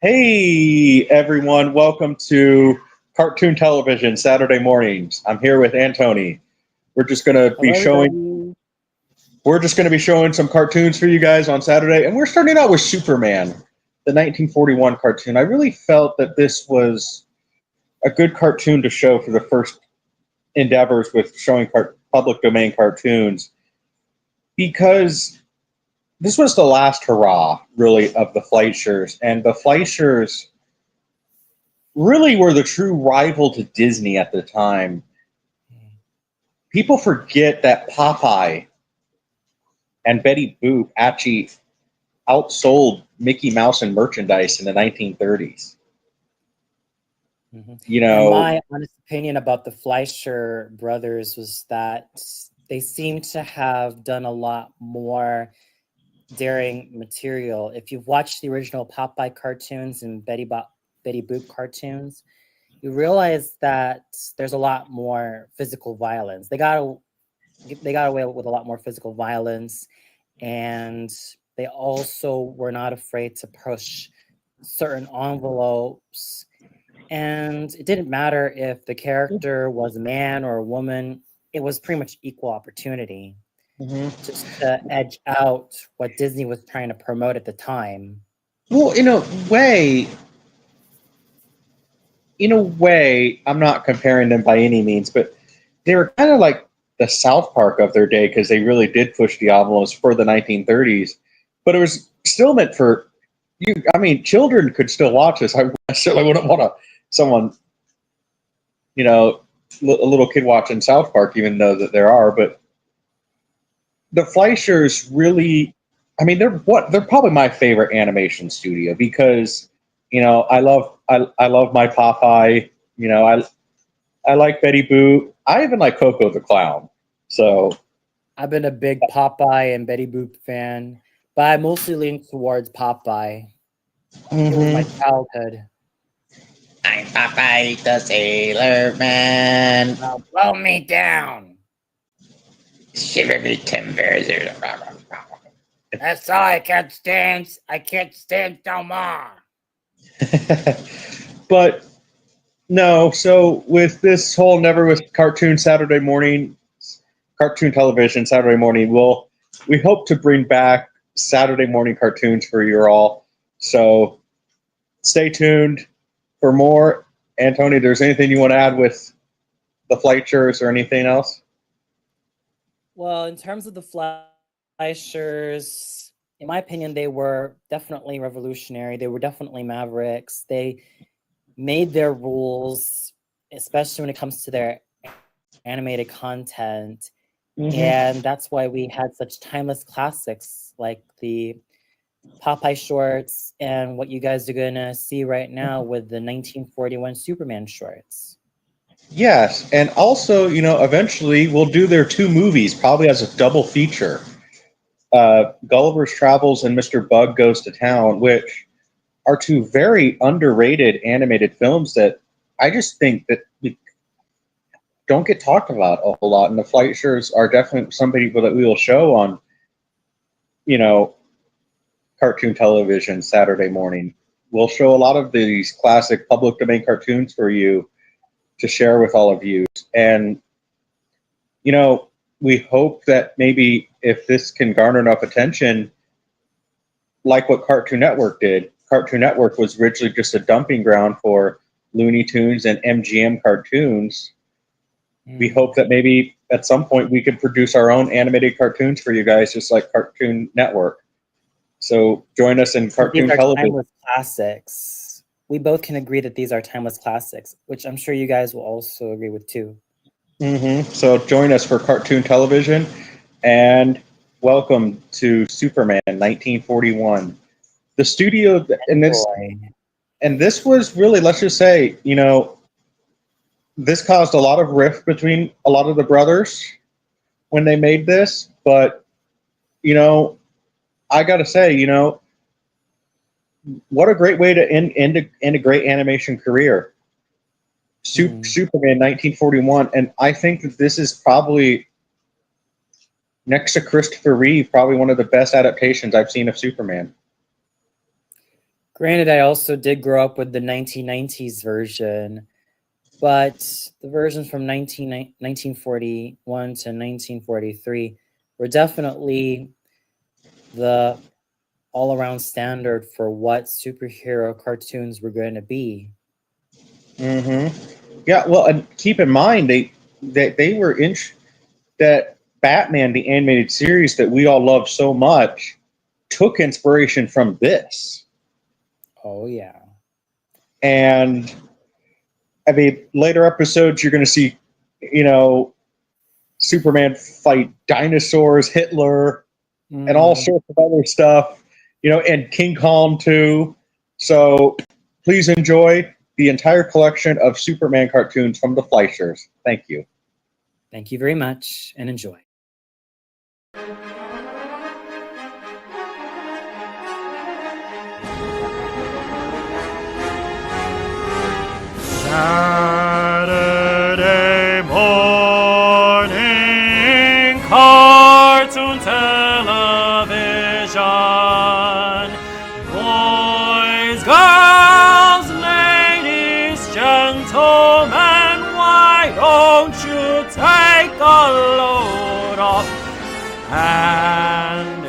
Hey everyone, welcome to Cartoon Television Saturday mornings. I'm here with Antony. We're just going to be Hello, showing everybody. we're just going to be showing some cartoons for you guys on Saturday, and we're starting out with Superman, the 1941 cartoon. I really felt that this was a good cartoon to show for the first endeavors with showing public domain cartoons because this was the last hurrah, really, of the Fleischers, and the Fleischers really were the true rival to Disney at the time. People forget that Popeye and Betty Boop actually outsold Mickey Mouse in merchandise in the 1930s. Mhm. You And know, my honest opinion about the Fleischer brothers was that they seem to have done a lot more daring material. If you've watched the original Popeye cartoons and Betty Boop cartoons, you realize that there's a lot more physical violence. They got away with a lot more physical violence, and they also were not afraid to push certain envelopes. And it didn't matter if the character was a man or a woman, it was pretty much equal opportunity, just to edge out what Disney was trying to promote at the time. well, in a way, I'm not comparing them by any means, but they were kind of like the South Park of their day because they really did push the envelopes for the 1930s. But it was still meant for you. I mean, children could still watch this. I certainly wouldn't want someone, you know, a little kid watching South Park, even though that there are. But the Fleischers really, I mean, they're probably my favorite animation studio because I love my Popeye. I like Betty Boop. I even like Coco the Clown. So I've been a big Popeye and Betty Boop fan, but I mostly lean towards Popeye. It was my childhood. I'm Popeye the Sailor Man. Now blow me down. Shiver me timbers. That's all I can't stand. I can't stand no more. But no, so with this whole never with cartoon television Saturday morning, we hope to bring back Saturday morning cartoons for you all. So stay tuned for more. Antony, there's anything you want to add with the Fleischers or anything else? Well, in terms of the Fleischers, in my opinion, they were definitely revolutionary. They were definitely mavericks. They made their rules, especially when it comes to their animated content. And that's why we had such timeless classics like the Popeye shorts and what you guys are going to see right now with the 1941 Superman shorts. Yes, and also, eventually we'll do their two movies, probably as a double feature. Gulliver's Travels and Mr. Bug Goes to Town, which are two very underrated animated films that I just think that we don't get talked about a whole lot. And the Fleischers are definitely some people that we will show on, you know, cartoon television Saturday morning. We'll show a lot of these classic public domain cartoons for you to share with all of you. And, we hope that maybe if this can garner enough attention, like what Cartoon Network did. Cartoon Network was originally just a dumping ground for Looney Tunes and MGM cartoons. We hope that maybe at some point we could produce our own animated cartoons for you guys, just like Cartoon Network. So join us in cartoon These are television. timeless classics. We both can agree that these are timeless classics, which I'm sure you guys will also agree with too. So join us for cartoon television, and welcome to Superman 1941. The studio and this was really, let's just say, this caused a lot of rift between a lot of the brothers when they made this, but I gotta say, what a great way to end a great animation career. Superman 1941, and I think that this is probably, next to Christopher Reeve, probably one of the best adaptations I've seen of Superman. Granted, I also did grow up with the 1990s version, but the versions from 1941 to 1943 were definitely the all-around standard for what superhero cartoons were going to be. Yeah, well, and keep in mind they were that Batman the animated series that we all love so much took inspiration from this. Oh yeah. And I mean, later episodes you're going to see, Superman fight dinosaurs, Hitler, and all sorts of other stuff, and King Kong too. So please enjoy the entire collection of Superman cartoons from the Fleischers. Thank you. Thank you very much, and enjoy. Saturday morning cartoon television. Boys, girls, ladies, gentlemen, why don't you take a load off and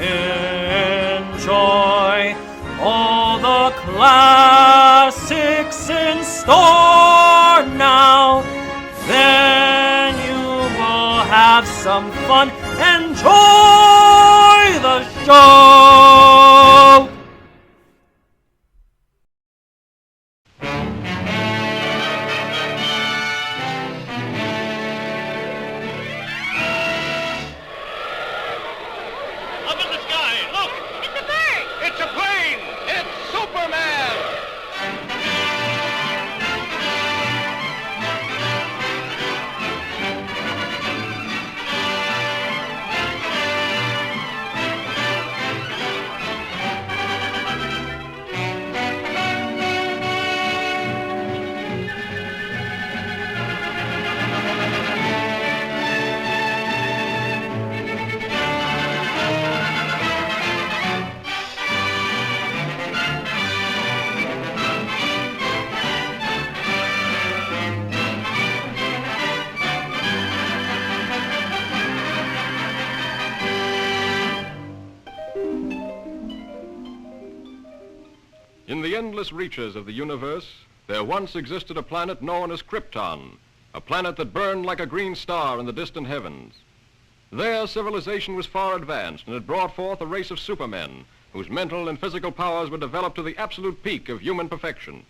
enjoy all the classics in store now? Then you will have some fun. Enjoy the show! Up in the sky, look! It's a bird! It's a plane! It's Superman! In the endless reaches of the universe, there once existed a planet known as Krypton, a planet that burned like a green star in the distant heavens. There, civilization was far advanced and had brought forth a race of supermen whose mental and physical powers were developed to the absolute peak of human perfection.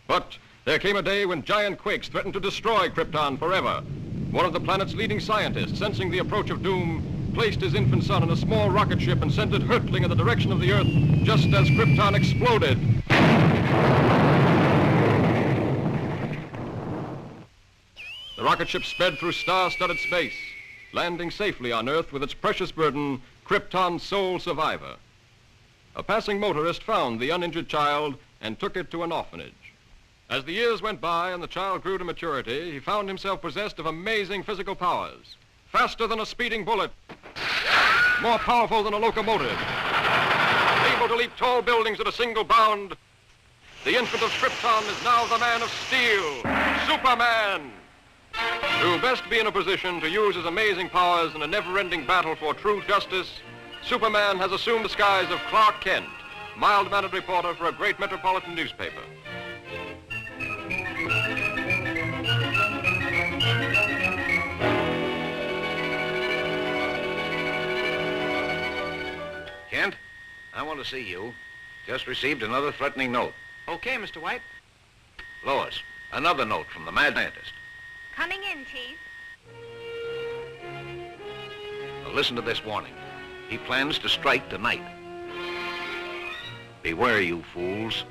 But there came a day when giant quakes threatened to destroy Krypton forever. One of the planet's leading scientists, sensing the approach of doom, placed his infant son in a small rocket ship and sent it hurtling in the direction of the Earth just as Krypton exploded. The rocket ship sped through star-studded space, landing safely on Earth with its precious burden, Krypton's sole survivor. A passing motorist found the uninjured child and took it to an orphanage. As the years went by and the child grew to maturity, he found himself possessed of amazing physical powers. Faster than a speeding bullet, more powerful than a locomotive, able to leap tall buildings at a single bound. The infant of Krypton is now the man of steel, Superman. To best be in a position to use his amazing powers in a never-ending battle for true justice, Superman has assumed the skies of Clark Kent, mild-mannered reporter for a great metropolitan newspaper. Kent, I want to see you. Just received another threatening note. Okay, Mr. White. Lois, another note from the mad scientist. Coming in, Chief. Now listen to this warning. He plans to strike tonight. Beware, you fools.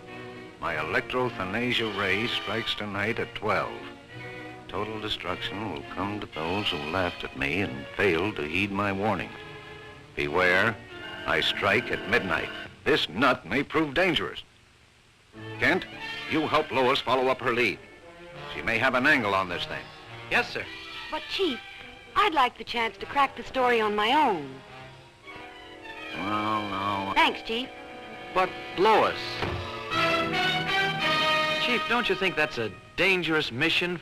My electrothanasia ray strikes tonight at 12. Total destruction will come to those who laughed at me and failed to heed my warnings. Beware, I strike at midnight. This nut may prove dangerous. Kent, you help Lois follow up her lead. She may have an angle on this thing. Yes, sir. But, Chief, I'd like the chance to crack the story on my own. Well, no. Thanks, Chief. But, Lois... Chief, don't you think that's a dangerous mission?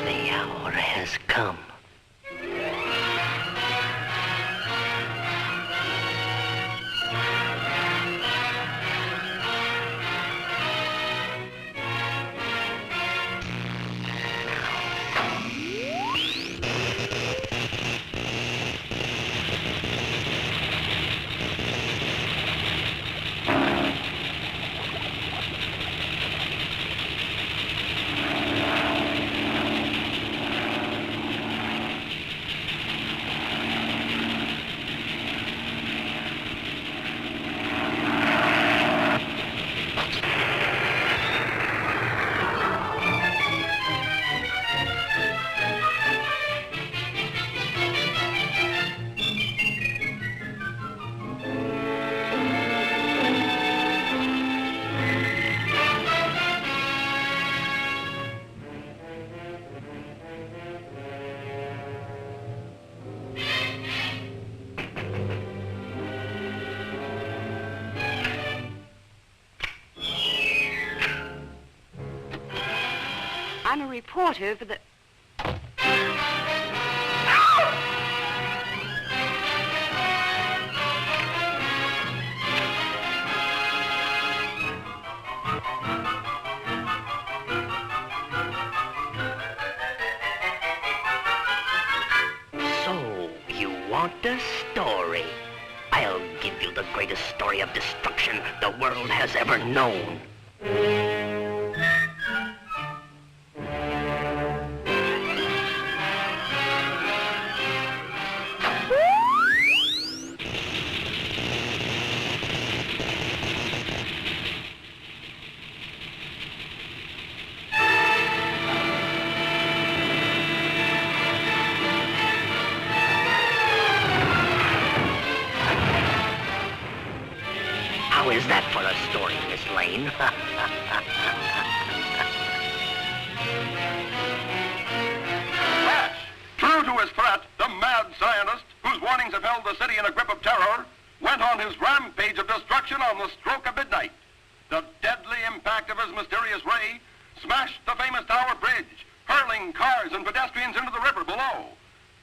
The hour has come. I'm a reporter for the... So, you want a story? I'll give you the greatest story of destruction the world has ever known. How is that for a story, Miss Lane? Crash! True to his threat, the mad scientist, whose warnings have held the city in a grip of terror, went on his rampage of destruction on the stroke of midnight. The deadly impact of his mysterious ray smashed the famous Tower Bridge, hurling cars and pedestrians into the river below.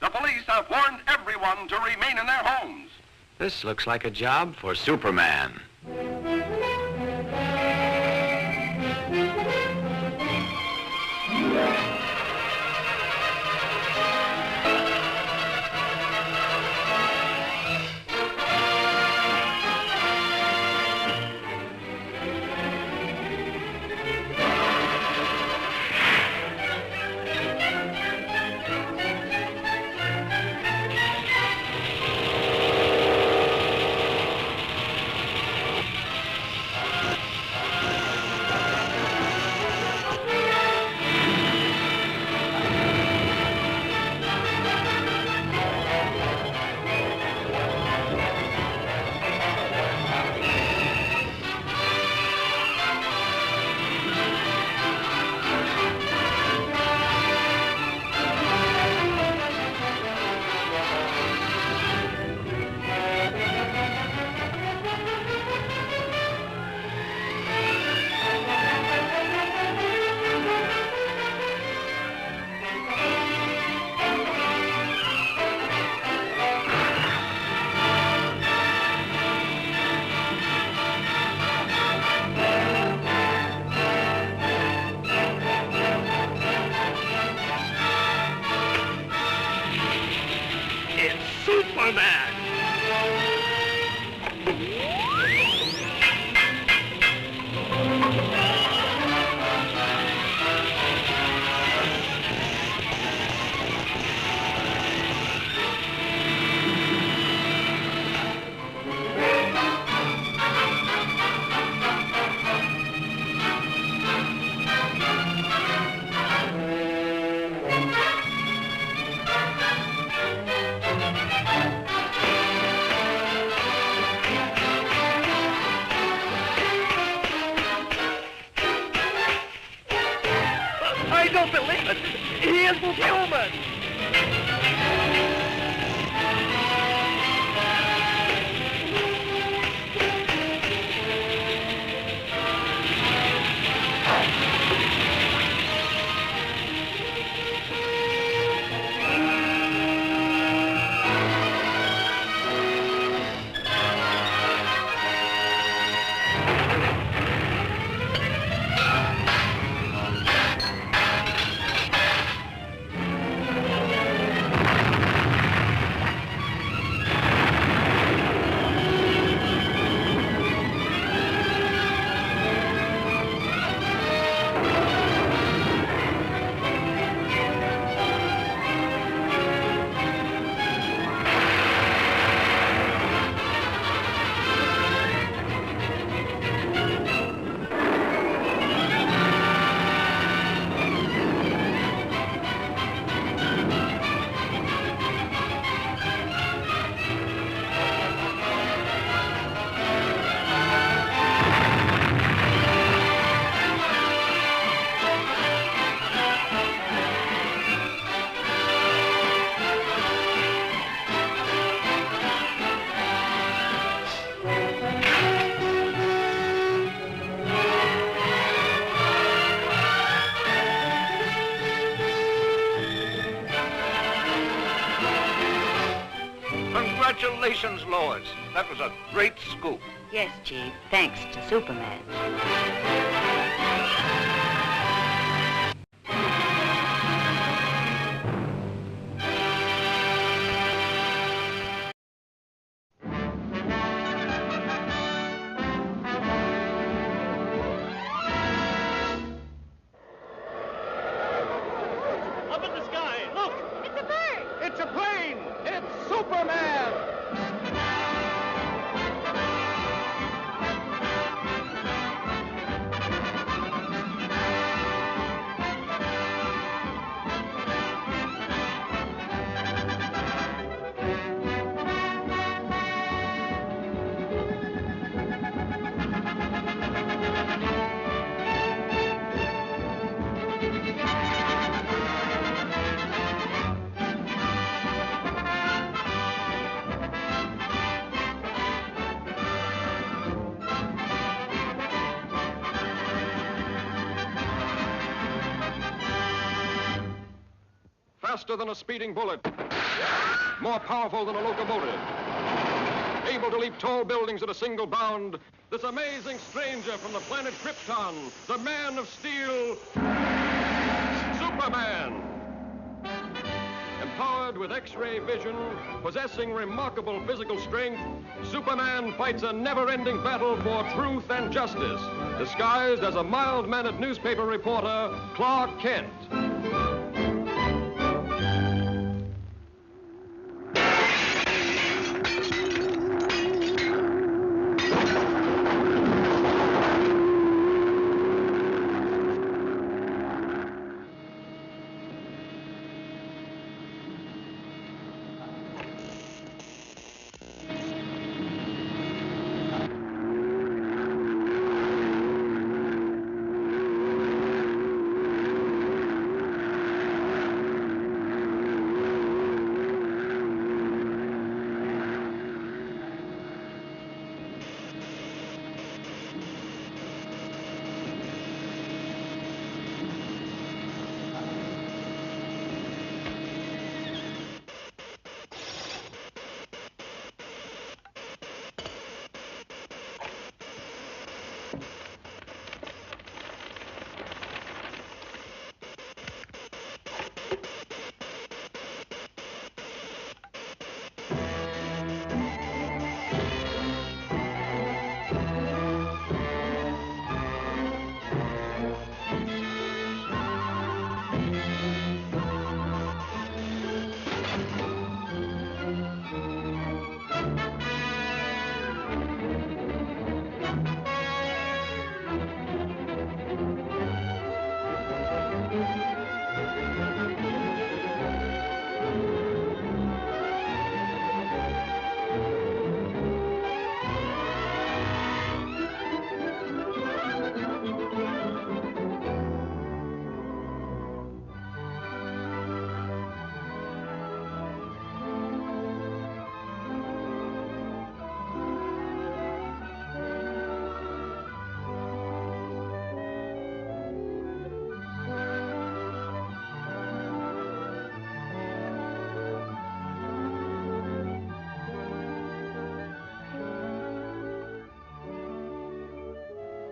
The police have warned everyone to remain in their homes. This looks like a job for Superman. don't believe it. He isn't human. Congratulations, Lois. That was a great scoop. Yes, Chief, thanks to Superman. Up in the sky, look! It's a bird! It's a plane! It's Superman! Faster than a speeding bullet. More powerful than a locomotive. Able to leap tall buildings at a single bound. This amazing stranger from the planet Krypton, the Man of Steel, Superman. Empowered with X-ray vision, possessing remarkable physical strength, Superman fights a never-ending battle for truth and justice, disguised as a mild-mannered newspaper reporter, Clark Kent.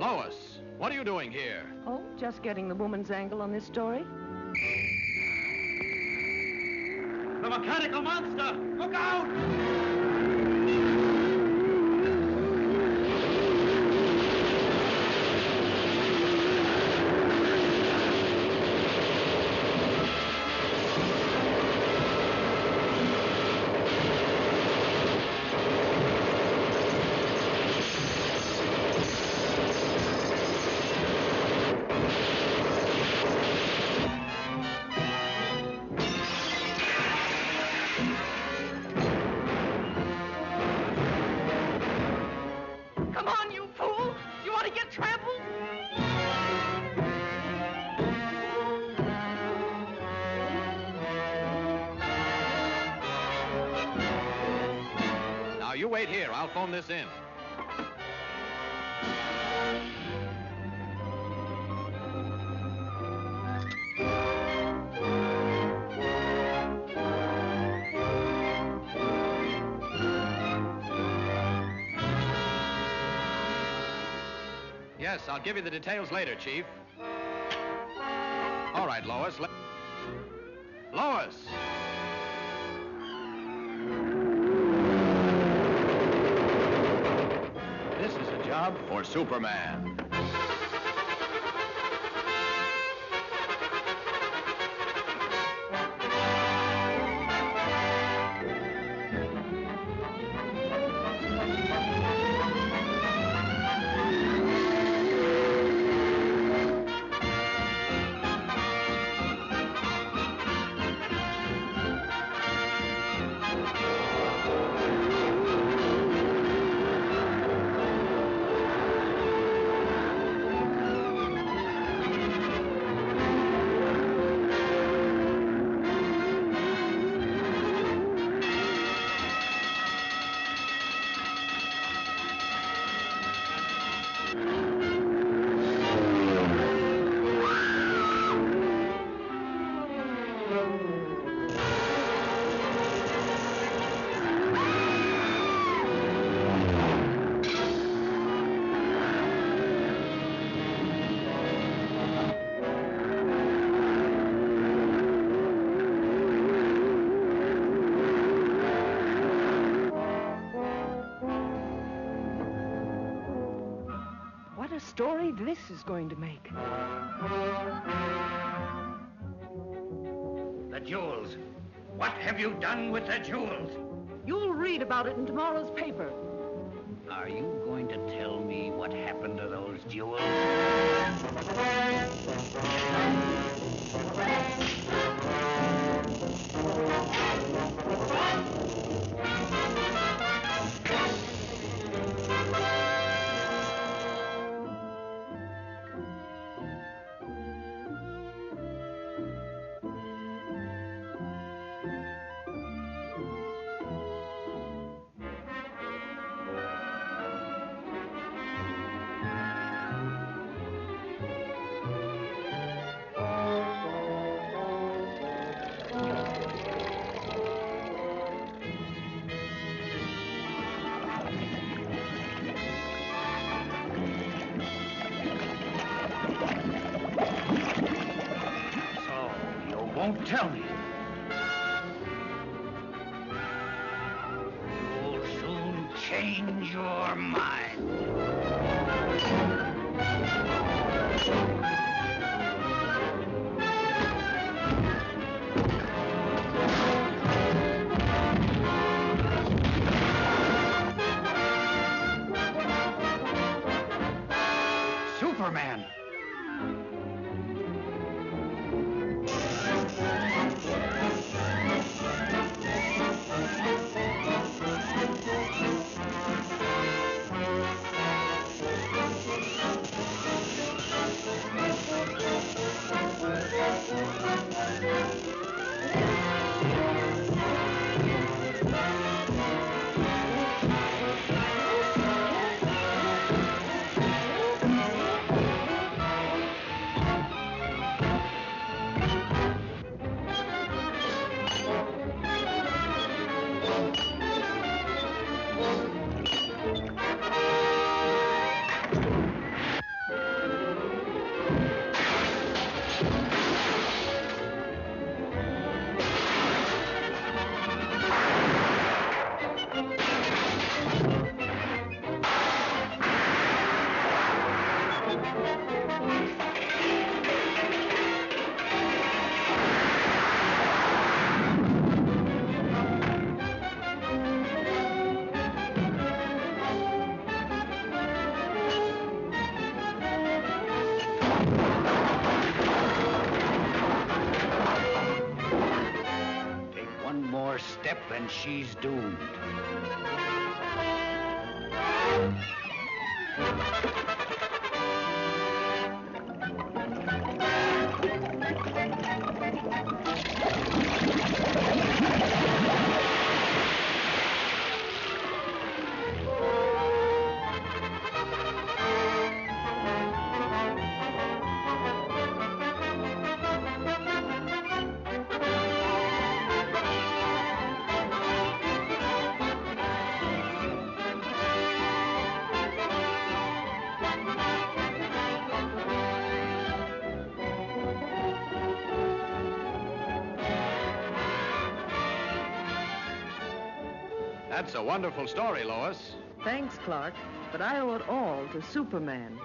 Lois, what are you doing here? Oh, just getting the woman's angle on this story. The mechanical monster! Look out! Come on, you fool! You want to get trampled? Now, you wait here. I'll phone this in. Yes, I'll give you the details later, Chief. All right, Lois. Lois! This is a job for Superman. What a story this is going to make. The jewels. What have you done with the jewels? You'll read about it in tomorrow's paper. Are you going to tell me what happened to those jewels? Won't tell me. You'll soon change your mind. Superman. she's doomed. That's a wonderful story, Lois. Thanks, Clark, but I owe it all to Superman.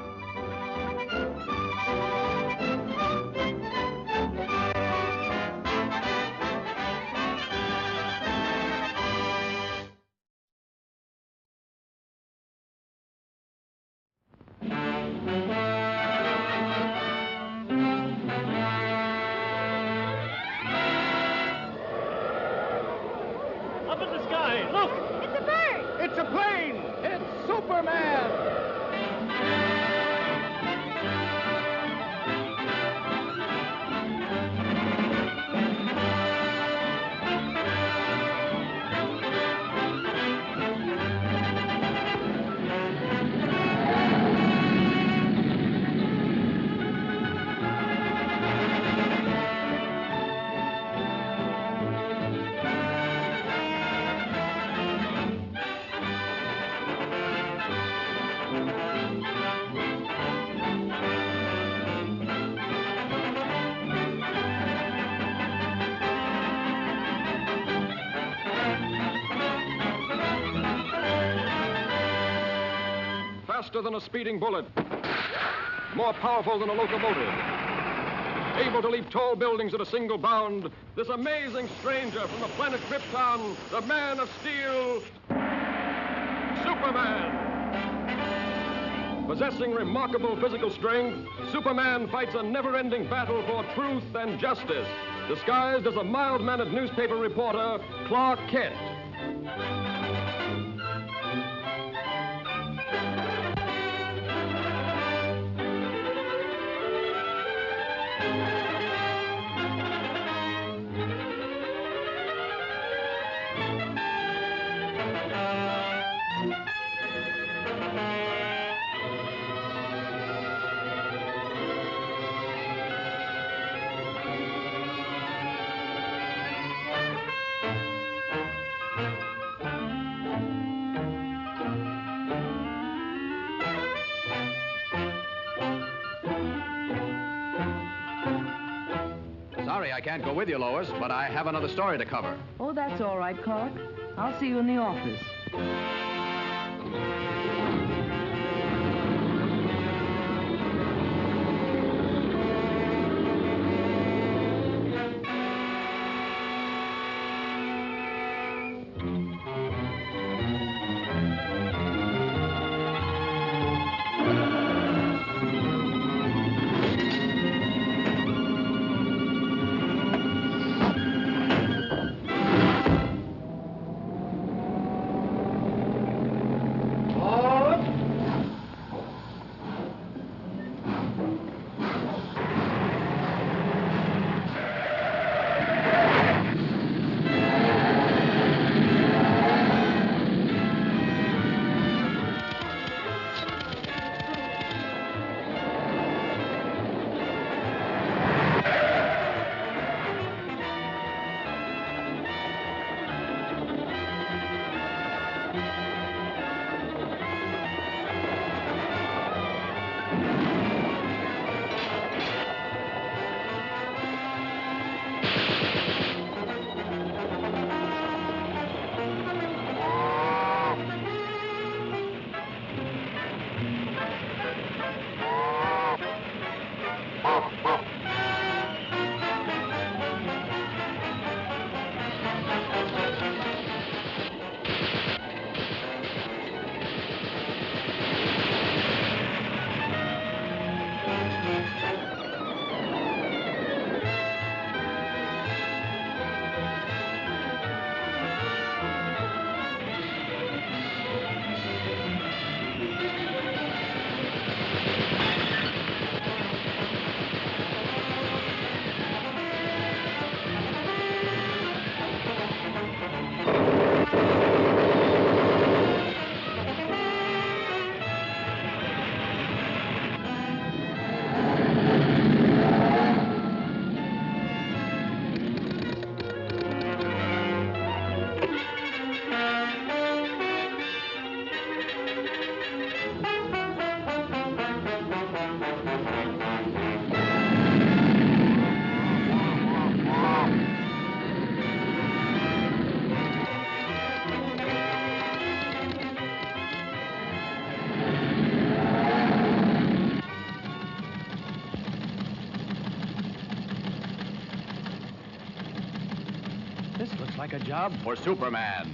Up in the sky, look! It's a bird! It's a plane! It's Superman! Faster than a speeding bullet, more powerful than a locomotive, able to leap tall buildings at a single bound, this amazing stranger from the planet Krypton, the Man of Steel, Superman. Possessing remarkable physical strength, Superman fights a never-ending battle for truth and justice, disguised as a mild-mannered newspaper reporter, Clark Kent. Sorry I can't go with you, Lois, but I have another story to cover. Oh, that's all right, Clark. I'll see you in the office. like a job for Superman.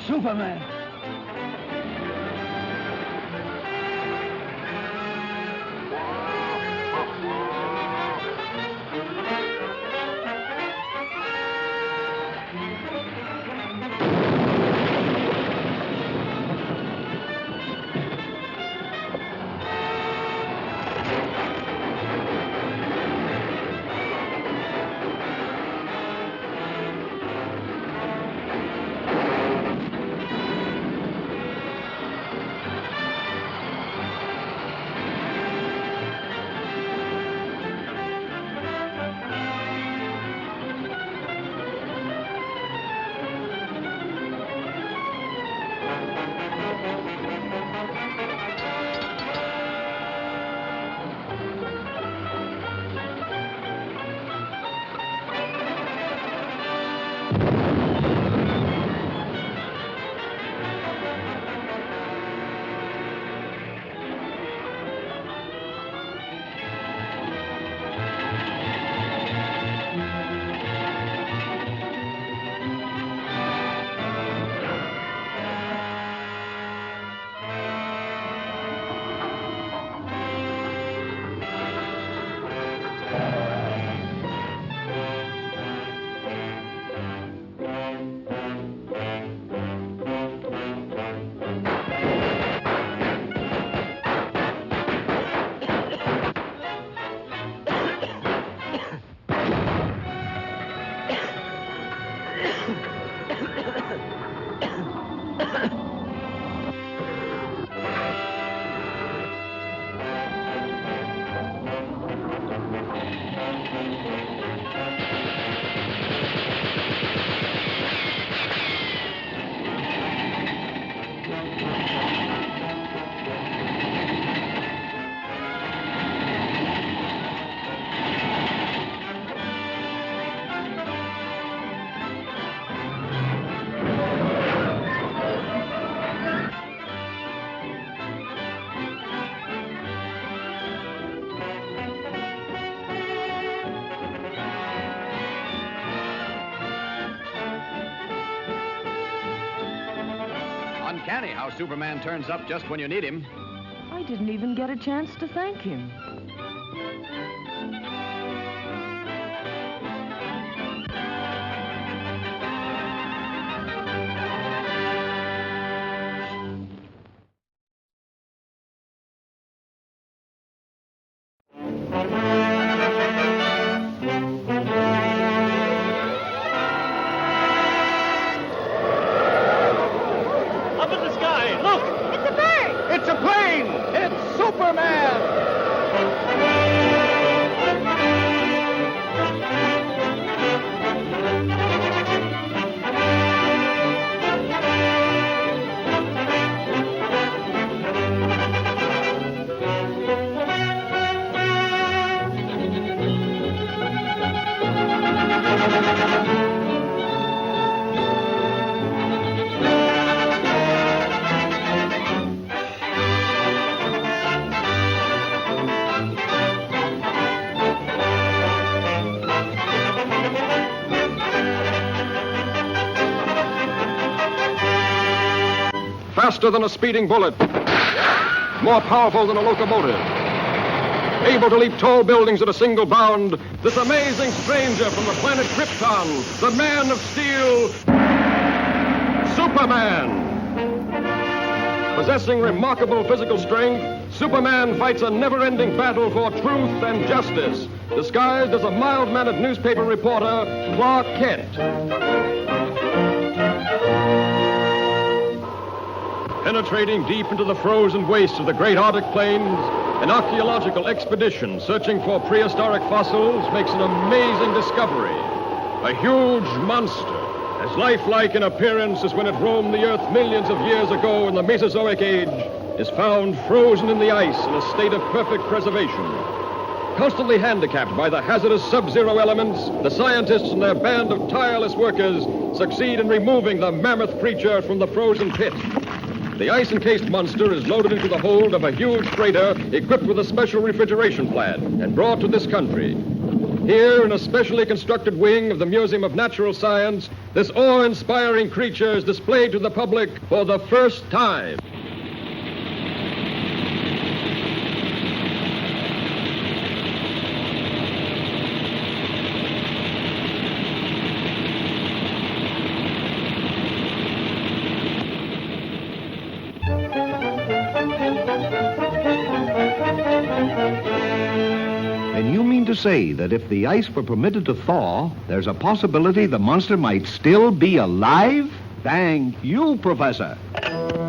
Superman. Uncanny how Superman turns up just when you need him. I didn't even get a chance to thank him. Up in the sky, look! It's a bird! It's a plane! It's Superman! Faster than a speeding bullet. More powerful than a locomotive. Able to leap tall buildings at a single bound, this amazing stranger from the planet Krypton, the Man of Steel, Superman. Possessing remarkable physical strength, Superman fights a never-ending battle for truth and justice, disguised as a mild-mannered newspaper reporter, Clark Kent. Penetrating deep into the frozen wastes of the great Arctic plains, an archaeological expedition searching for prehistoric fossils makes an amazing discovery. A huge monster, as lifelike in appearance as when it roamed the Earth millions of years ago in the Mesozoic Age, is found frozen in the ice in a state of perfect preservation. Constantly handicapped by the hazardous sub-zero elements, the scientists and their band of tireless workers succeed in removing the mammoth creature from the frozen pit. The ice-encased monster is loaded into the hold of a huge freighter equipped with a special refrigeration plant and brought to this country. Here, in a specially constructed wing of the Museum of Natural Science, this awe-inspiring creature is displayed to the public for the first time. And you mean to say that if the ice were permitted to thaw, there's a possibility the monster might still be alive? Thank you, Professor.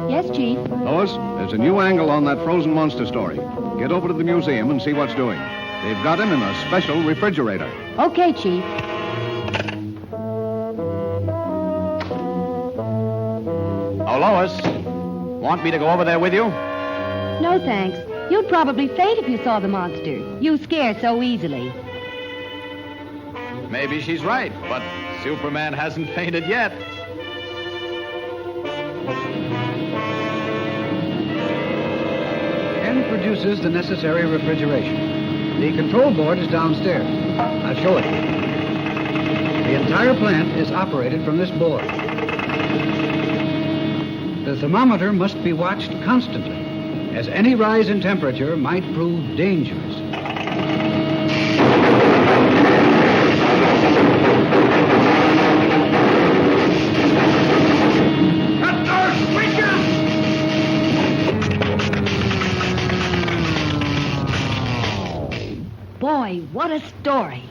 Yes, Chief. Lois, there's a new angle on that frozen monster story. Get over to the museum and see what's doing. They've got him in a special refrigerator. Okay, Chief. Oh, Lois, want me to go over there with you? No, thanks. You'd probably faint if you saw the monster. You scare so easily. Maybe she's right, but Superman hasn't fainted yet. Ken produces the necessary refrigeration. The control board is downstairs. I'll show it. The entire plant is operated from this board. The thermometer must be watched constantly, as any rise in temperature might prove dangerous. Cut those switches! Boy, what a story.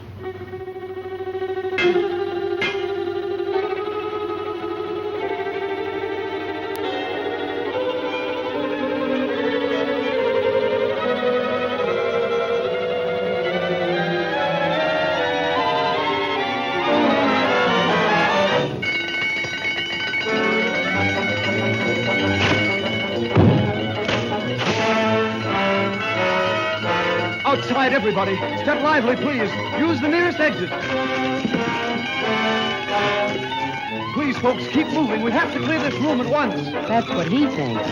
Outside, everybody. Step lively, please. Use the nearest exit. Please, folks, keep moving. We have to clear this room at once. That's what he thinks.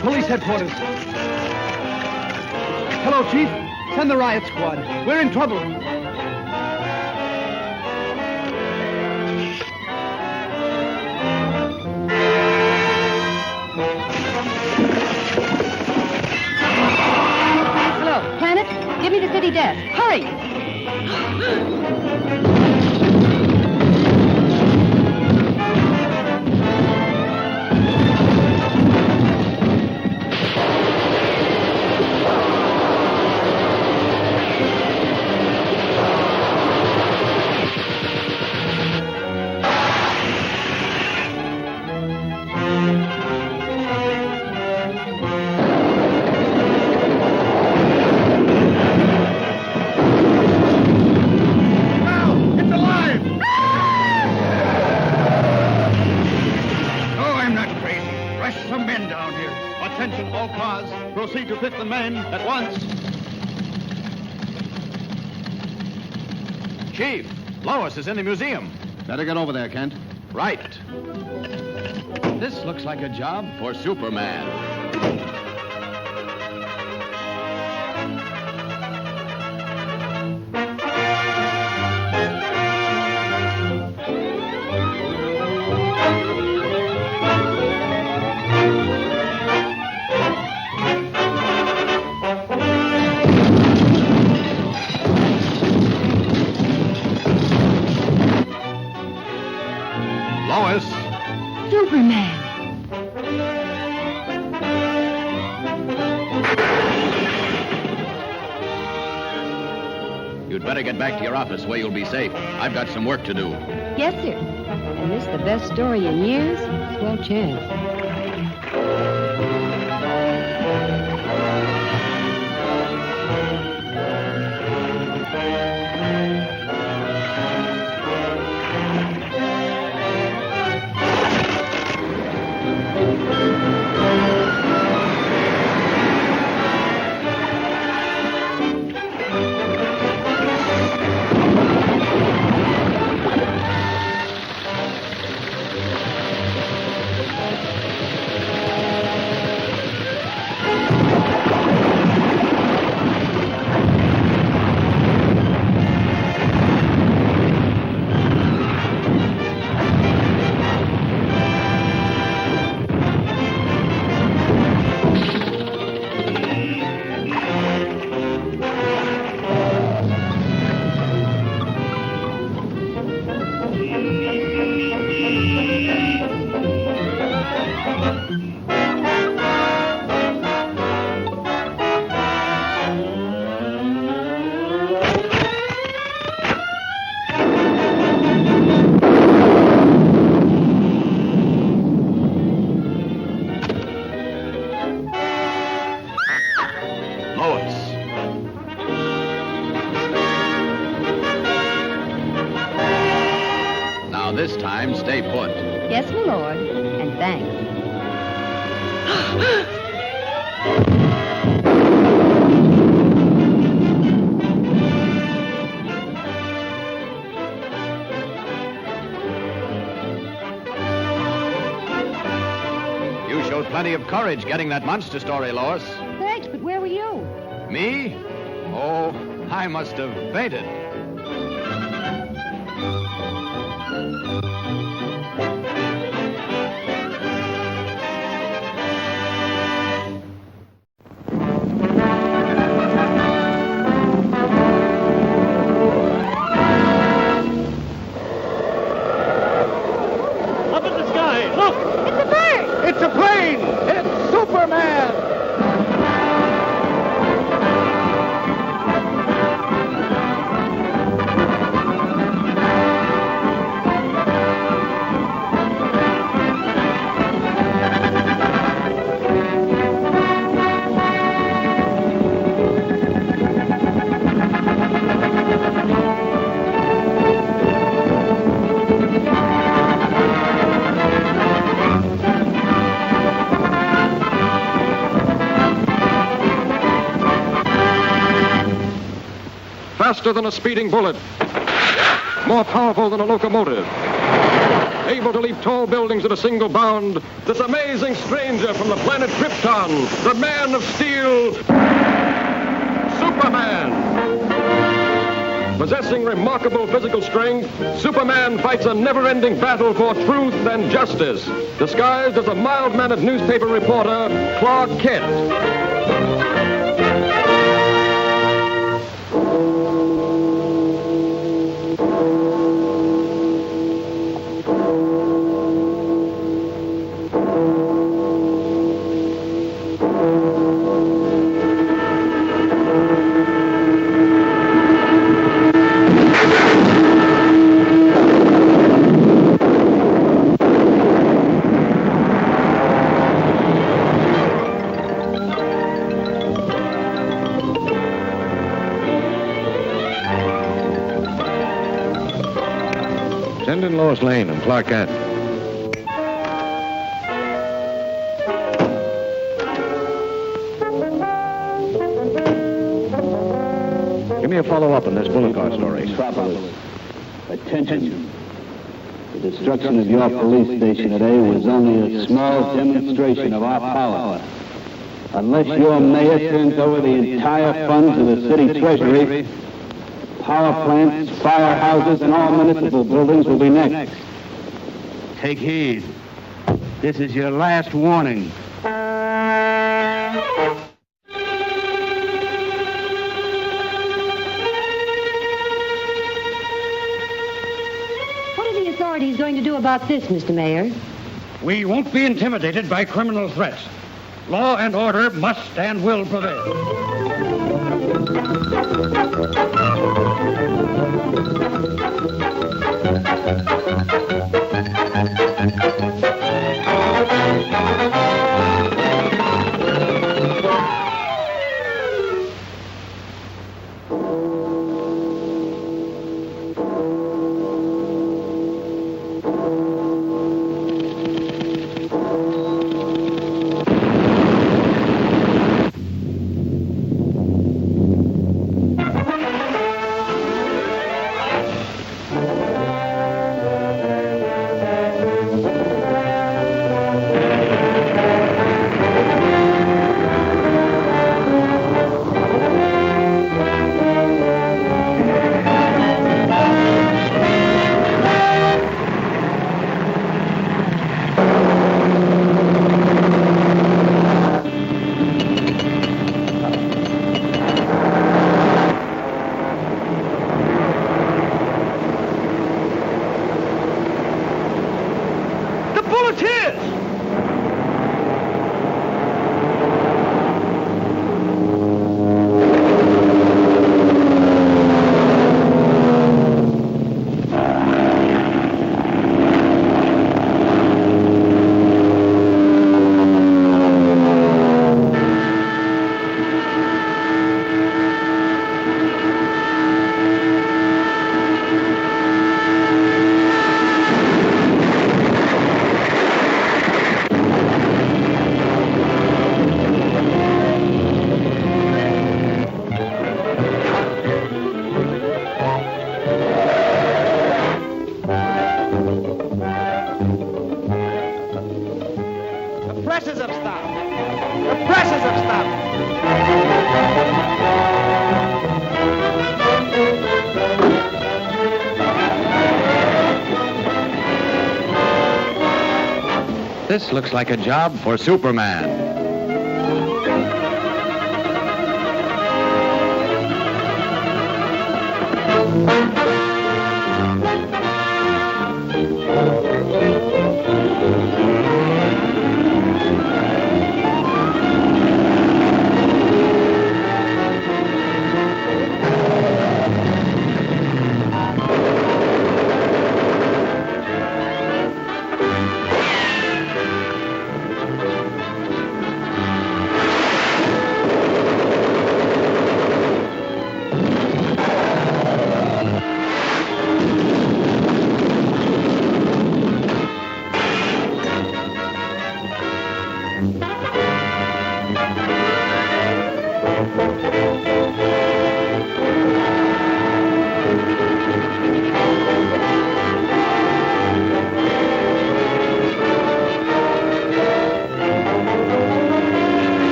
Police headquarters. Hello, Chief. Send the riot squad. We're in trouble. Give me the city desk. Hurry! Proceed to fit the men at once. Chief, Lois is in the museum. Better get over there, Kent. Right. This looks like a job for Superman. You'd better get back to your office where you'll be safe. I've got some work to do. Yes, sir. And this the best story in years? Swell chance. This time, stay put. Yes, my lord. And thanks. You showed plenty of courage getting that monster story, Lois. Thanks, but where were you? Me? Oh, I must have fainted. It's a plane! It's Superman! Faster than a speeding bullet, more powerful than a locomotive, able to leap tall buildings at a single bound, this amazing stranger from the planet Krypton, the Man of Steel, Superman. Possessing remarkable physical strength, Superman fights a never-ending battle for truth and justice, disguised as a mild-mannered newspaper reporter, Clark Kent. Send in Lois Lane and Clark Kent. Give me a follow-up on this bullet car story. Metropolis. Attention. The destruction of your police station today was only a small demonstration of our power. Unless your mayor turns over the entire funds of the city treasury, power plants, firehouses, and all municipal buildings will be next. Take heed. This is your last warning. What are the authorities going to do about this, Mr. Mayor? We won't be intimidated by criminal threats. Law and order must and will prevail. presses have stopped. The presses have stopped. This looks like a job for Superman.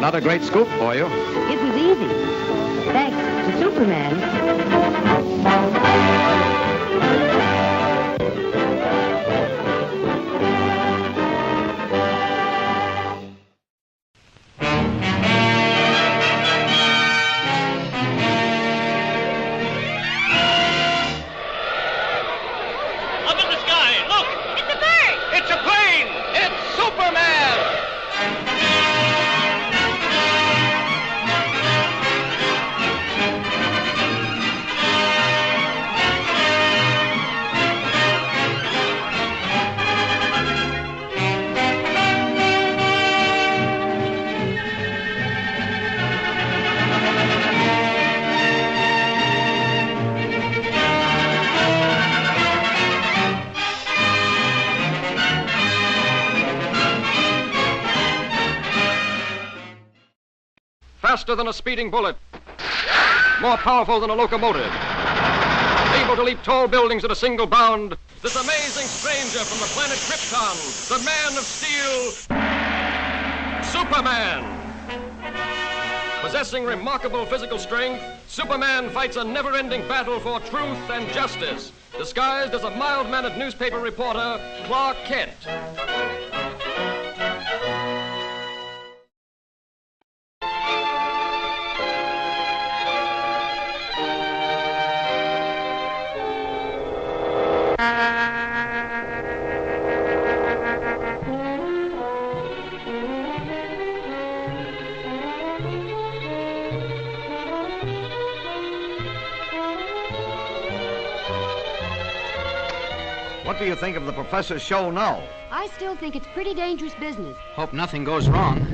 Another great scoop for you. It was easy. Thanks to Superman. Up in the sky, look! It's a bird! It's a plane! It's Superman! Faster than a speeding bullet. More powerful than a locomotive. Able to leap tall buildings at a single bound. This amazing stranger from the planet Krypton. The Man of Steel. Superman. Possessing remarkable physical strength, Superman fights a never-ending battle for truth and justice. Disguised as a mild-mannered newspaper reporter, Clark Kent. What do you think of the professor's show now? I still think it's pretty dangerous business. Hope nothing goes wrong.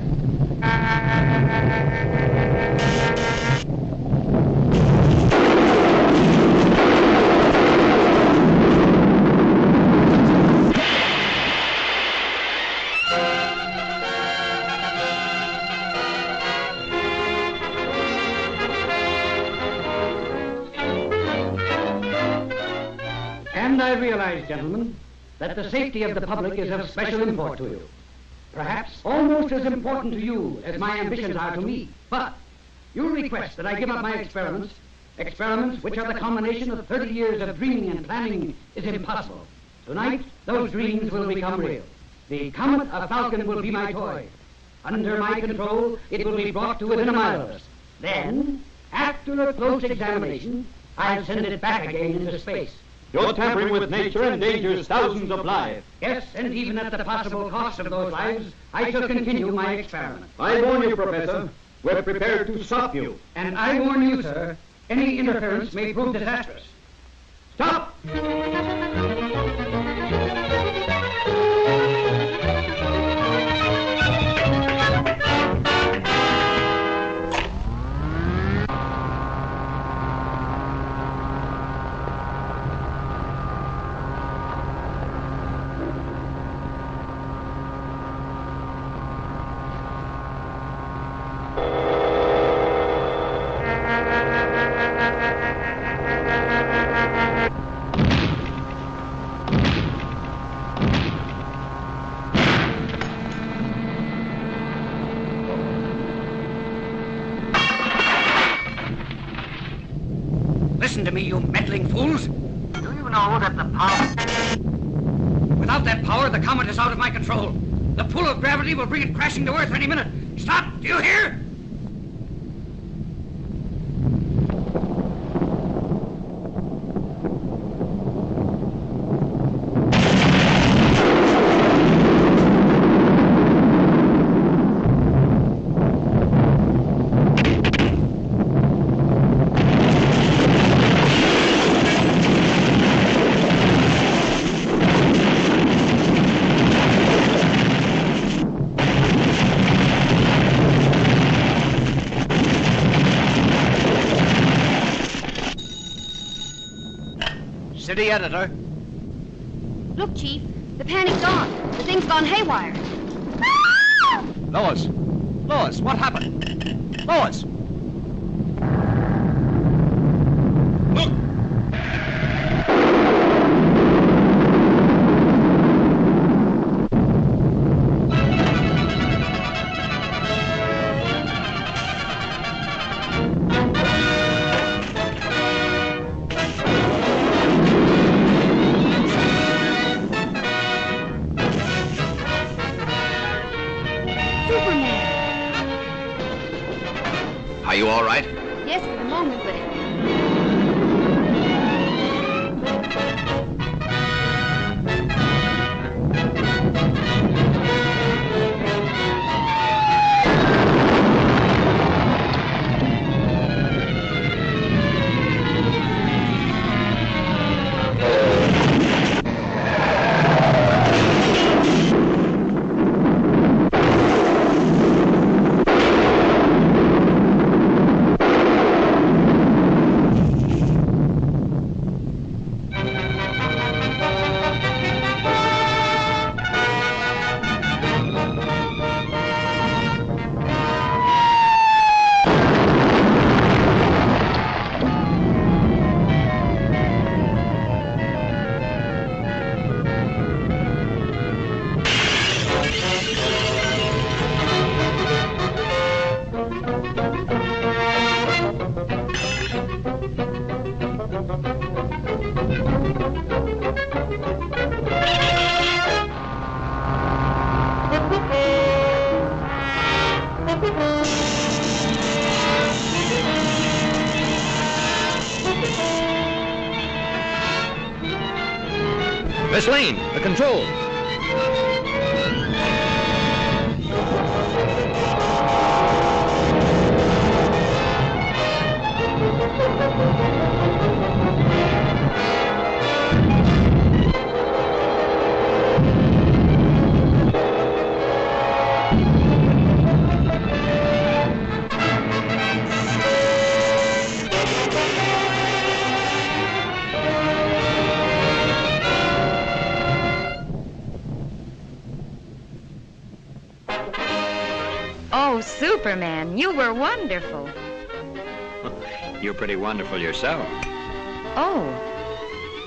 And I realize, gentlemen, that the safety of the public is of special import to you. Perhaps almost as important to you as my ambitions are to me. But you request that I give up my experiments, experiments which are the culmination of 30 years of dreaming and planning, is impossible. Tonight, those dreams will become real. The Comet of Falcon will be my toy. Under my control, it will be brought to within a mile of us. Then, after a close examination, I'll send it back again into space. You're tampering with nature and endangers thousands of lives. Yes, and even at the possible cost of those lives, I shall continue my experiment. I warn you, Professor, we're prepared to stop you. And I warn you, sir, any interference may prove disastrous. Stop! Listen to me, you meddling fools. Do you know that the power... Without that power, the comet is out of my control. The pull of gravity will bring it crashing to Earth any minute. Stop! Do you hear? City editor. Look, Chief, the panic's on. The thing's gone haywire. Lois! Lois, what happened? Lois! right? Yes, at the moment, but... Miss Lane, the controls. Oh, Superman, you were wonderful. You're pretty wonderful yourself. Oh,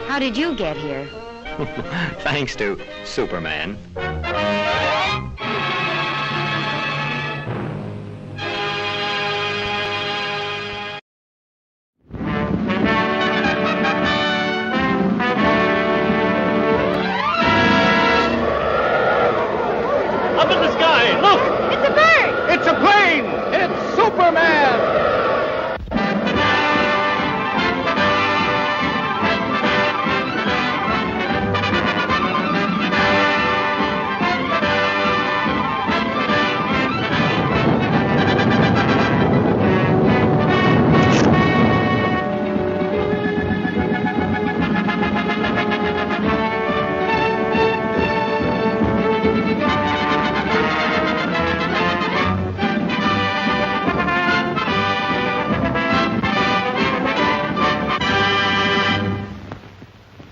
how did you get here? Thanks to Superman. Up in the sky, look! It's a bird! It's a plane! It's Superman!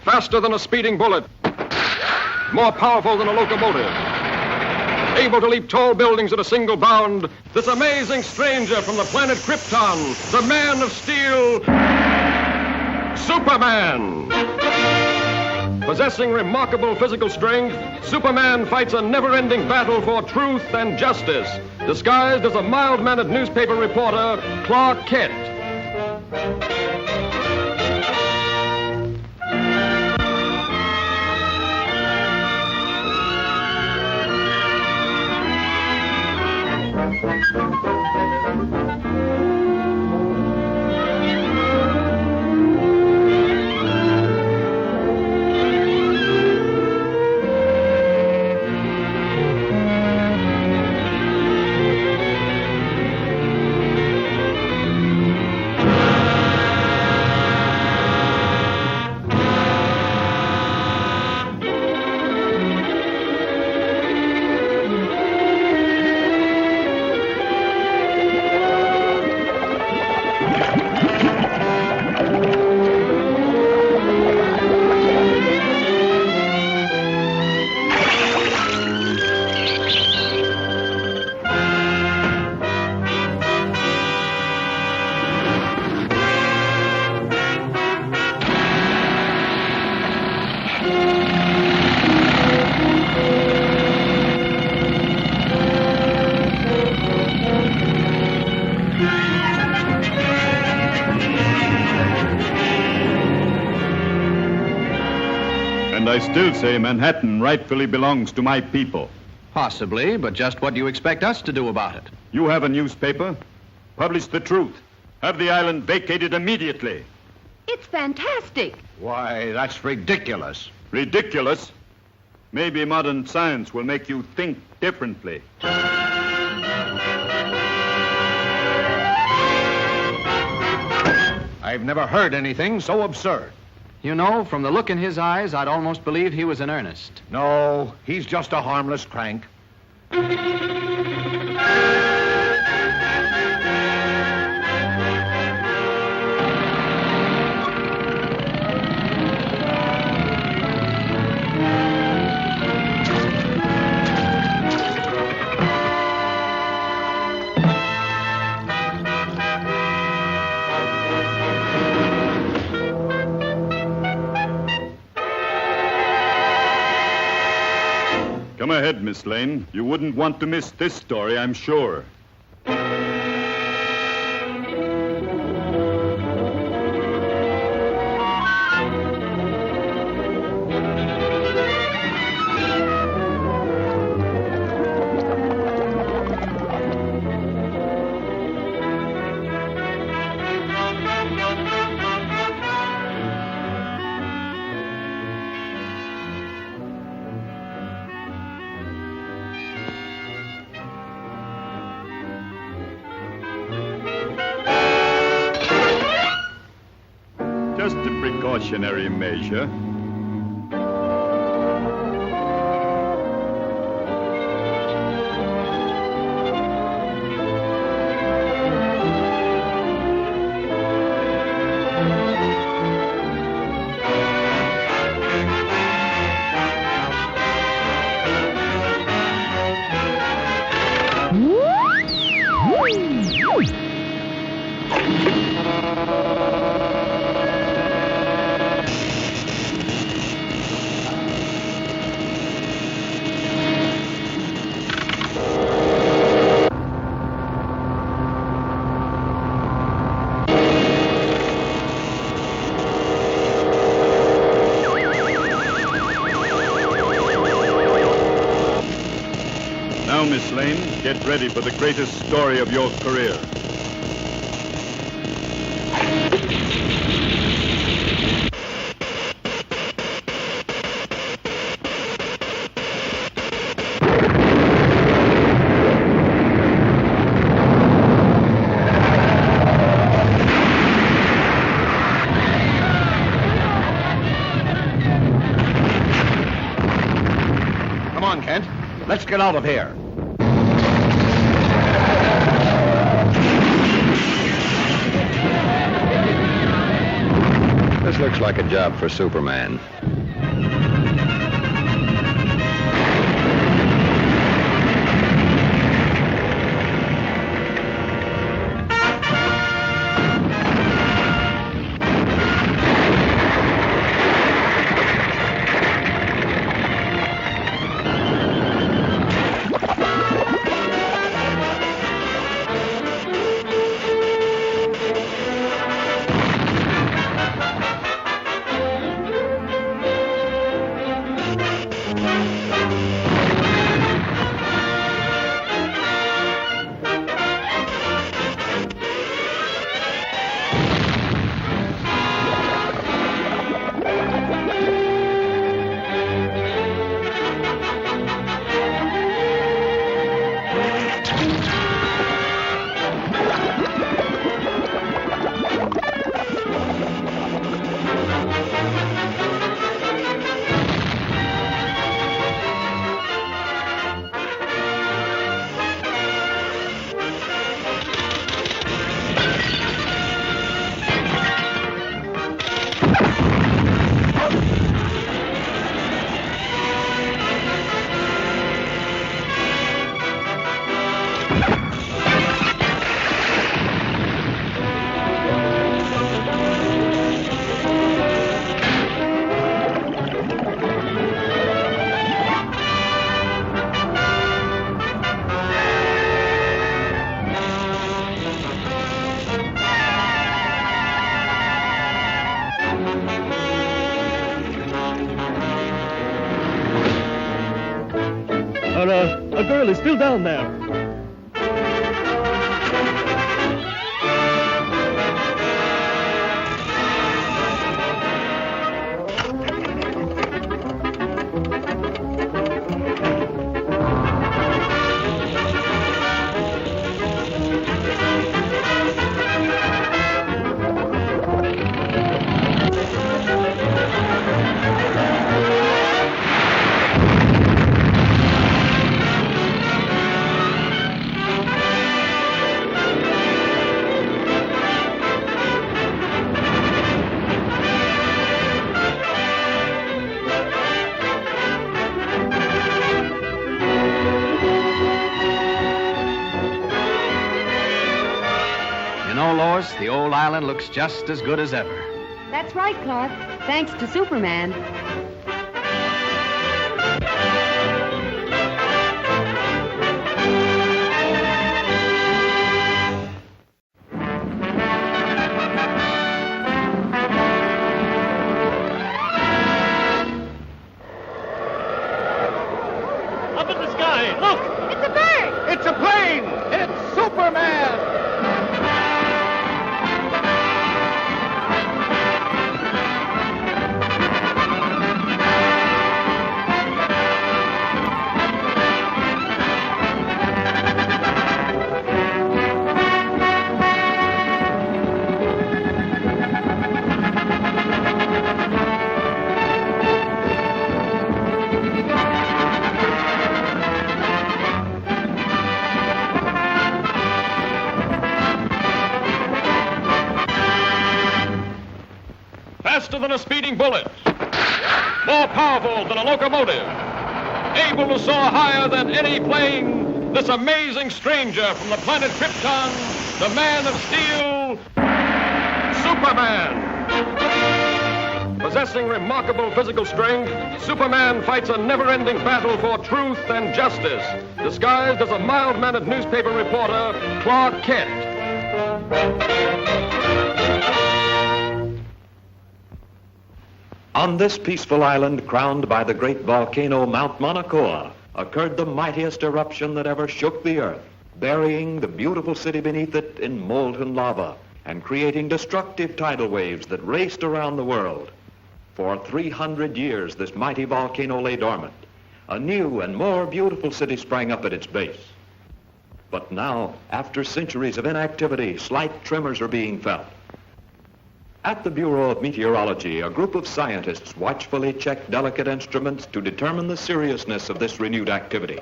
Faster than a speeding bullet, more powerful than a locomotive, able to leap tall buildings at a single bound, this amazing stranger from the planet Krypton, the Man of Steel, Superman. Possessing remarkable physical strength, Superman fights a never-ending battle for truth and justice, disguised as a mild-mannered newspaper reporter, Clark Kent. And I still say Manhattan rightfully belongs to my people. Possibly, but just what do you expect us to do about it? You have a newspaper. Publish the truth. Have the island vacated immediately. It's fantastic. Why, that's ridiculous. Ridiculous? Maybe modern science will make you think differently. I've never heard anything so absurd. You know, from the look in his eyes, I'd almost believe he was in earnest. No, he's just a harmless crank. Come ahead, Miss Lane. You wouldn't want to miss this story, I'm sure. Just a precautionary measure. Now, Miss Lane, get ready for the greatest story of your career. Come on, Kent. Let's get out of here. This looks like a job for Superman. A girl is still down there. Yes, the old island looks just as good as ever. That's right, Clark. Thanks to Superman. Up in the sky, look! It's a bird! It's a plane! It's Superman! Faster than a speeding bullet, more powerful than a locomotive, able to soar higher than any plane, this amazing stranger from the planet Krypton, the Man of Steel, Superman. Possessing remarkable physical strength, Superman fights a never-ending battle for truth and justice, disguised as a mild-mannered newspaper reporter, Clark Kent. On this peaceful island crowned by the great volcano Mount Mauna Kea occurred the mightiest eruption that ever shook the earth, burying the beautiful city beneath it in molten lava and creating destructive tidal waves that raced around the world. For 300 years, this mighty volcano lay dormant. A new and more beautiful city sprang up at its base. But now, after centuries of inactivity, slight tremors are being felt. At the Bureau of Meteorology, a group of scientists watchfully check delicate instruments to determine the seriousness of this renewed activity.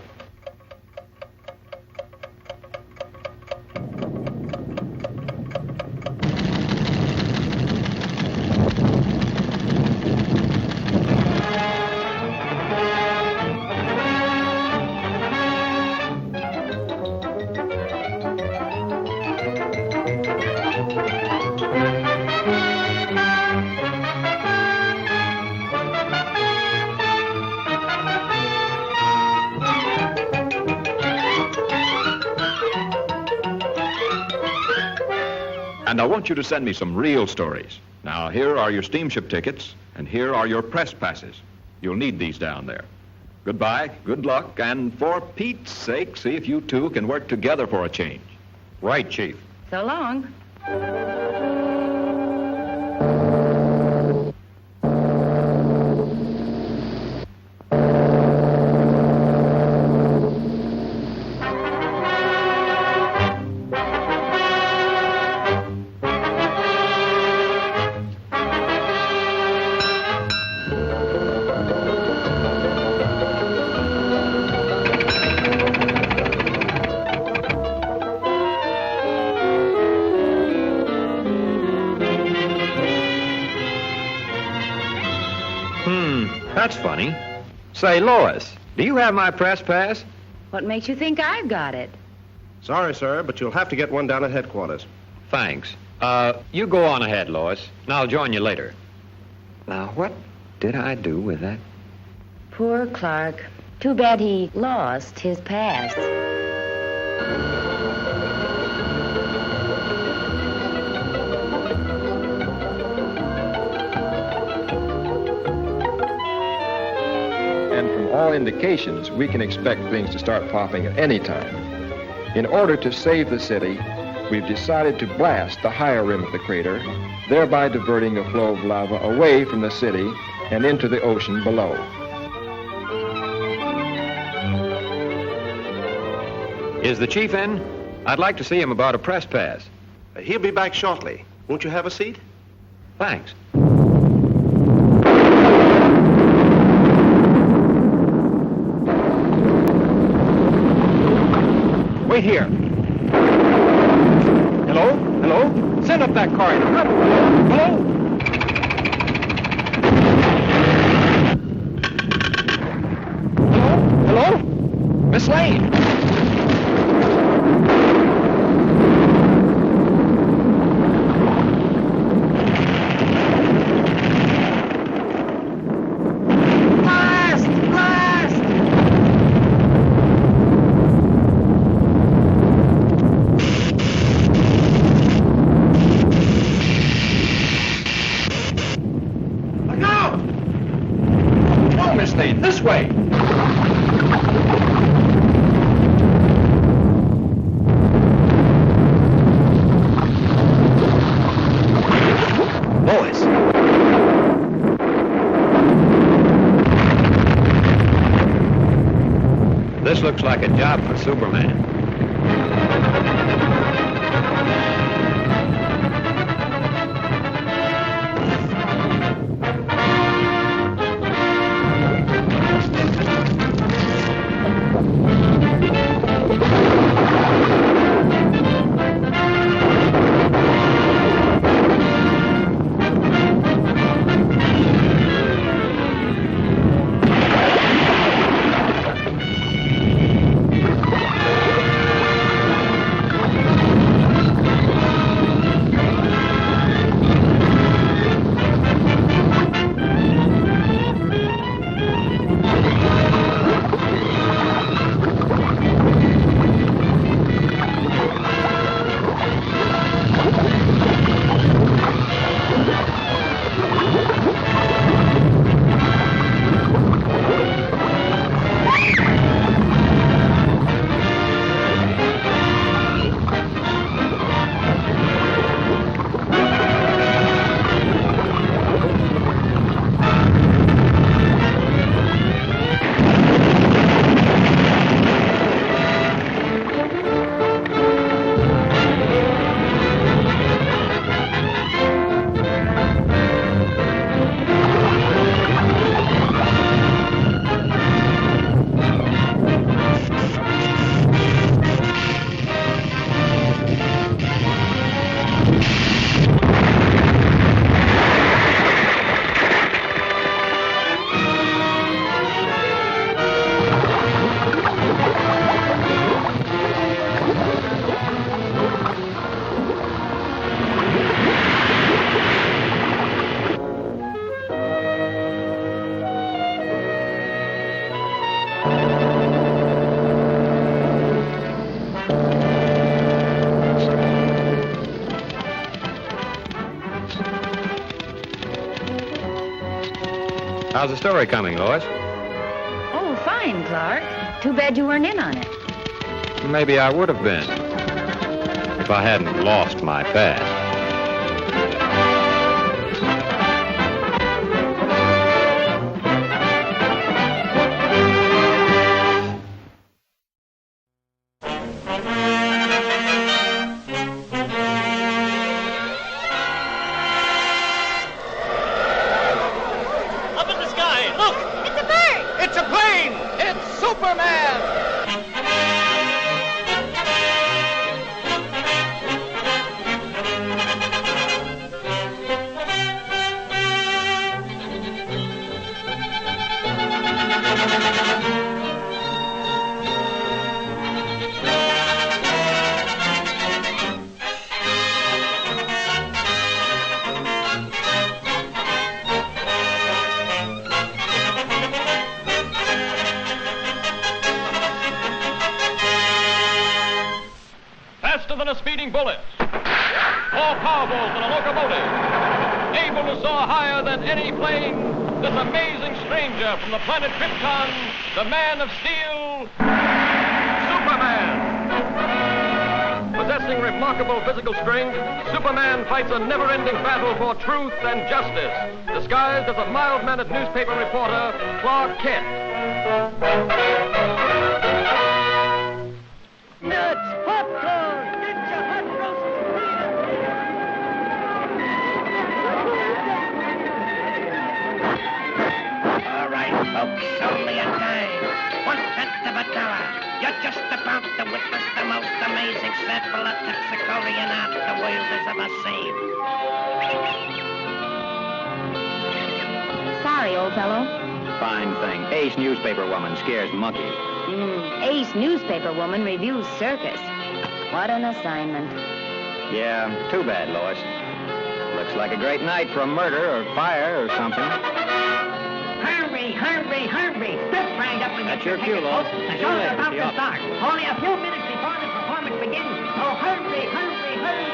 And I want you to send me some real stories. Now, here are your steamship tickets, and here are your press passes. You'll need these down there. Goodbye, good luck, and for Pete's sake, see if you two can work together for a change. Right, Chief. So long. That's funny. Say, Lois, do you have my press pass? What makes you think I've got it? Sorry, sir, but you'll have to get one down at headquarters. Thanks. You go on ahead, Lois, and I'll join you later. Now, what did I do with that? Poor Clark. Too bad he lost his pass. And from all indications, we can expect things to start popping at any time. In order to save the city, we've decided to blast the higher rim of the crater, thereby diverting a flow of lava away from the city and into the ocean below. Is the chief in? I'd like to see him about a press pass. He'll be back shortly. Won't you have a seat? Thanks. Wait here. Hello? Hello? Send up that corridor. Hello? Hello? Hello? Miss Lane? This way. Lois. This looks like a job for Superman. How's the story coming, Lois? Oh, fine, Clark. Too bad you weren't in on it. Maybe I would have been if I hadn't lost my past. The Man of Steel, Superman. Possessing remarkable physical strength, Superman fights a never-ending battle for truth and justice, disguised as a mild-mannered newspaper reporter, Clark Kent. Nuts, popcorn, get your hot roast. All right, folks, only a dime. 1/10 of a dollar. You're just about to witness the most amazing sample of Texicolian art the world has ever seen. Sorry, old fellow. Fine thing. Ace newspaper woman scares monkey. Ace newspaper woman reviews circus. What an assignment. Yeah, too bad, Lois. Looks like a great night for a murder or fire or something. Hurry, hurry, hurry. Step right up and That's get your cue, Lois. The See you show's later. about See to you. start. Only a few minutes before the performance begins. So hurry, hurry, hurry.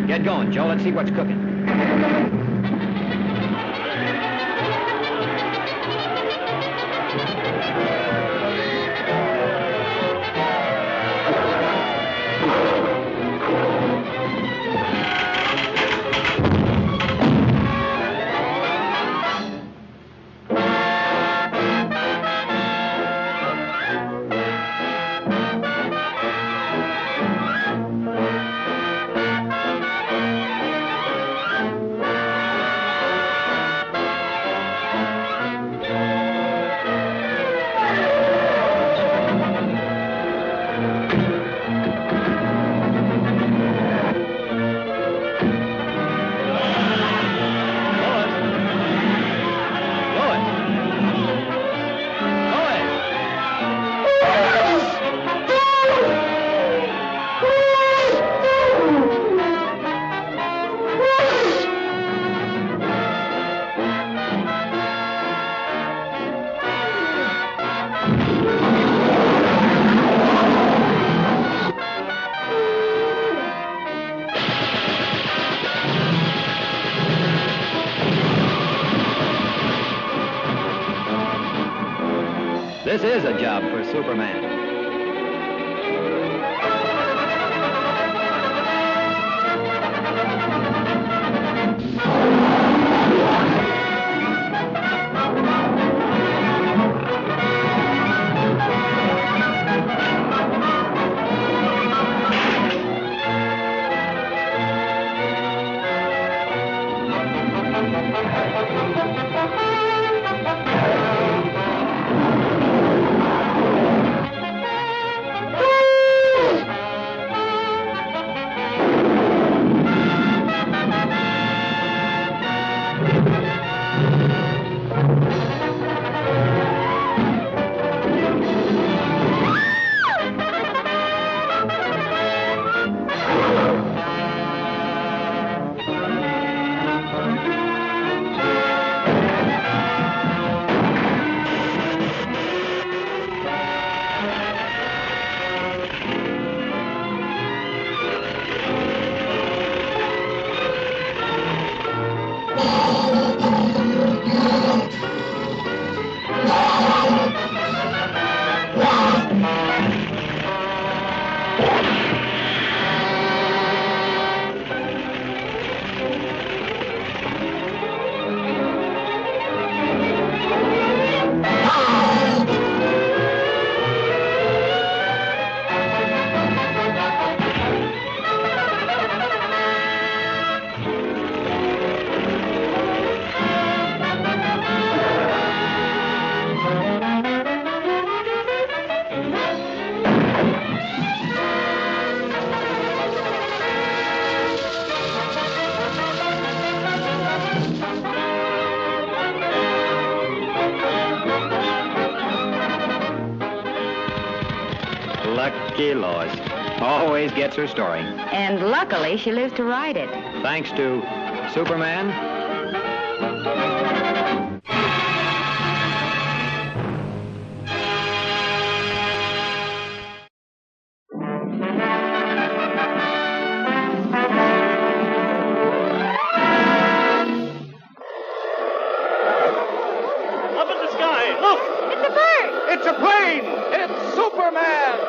Get going, Joe. Let's see what's cooking. This is a job for Superman. Lucky Lois. Always gets her story. And luckily, she lives to write it. Thanks to Superman. Up in the sky, look! It's a bird! It's a plane! It's Superman!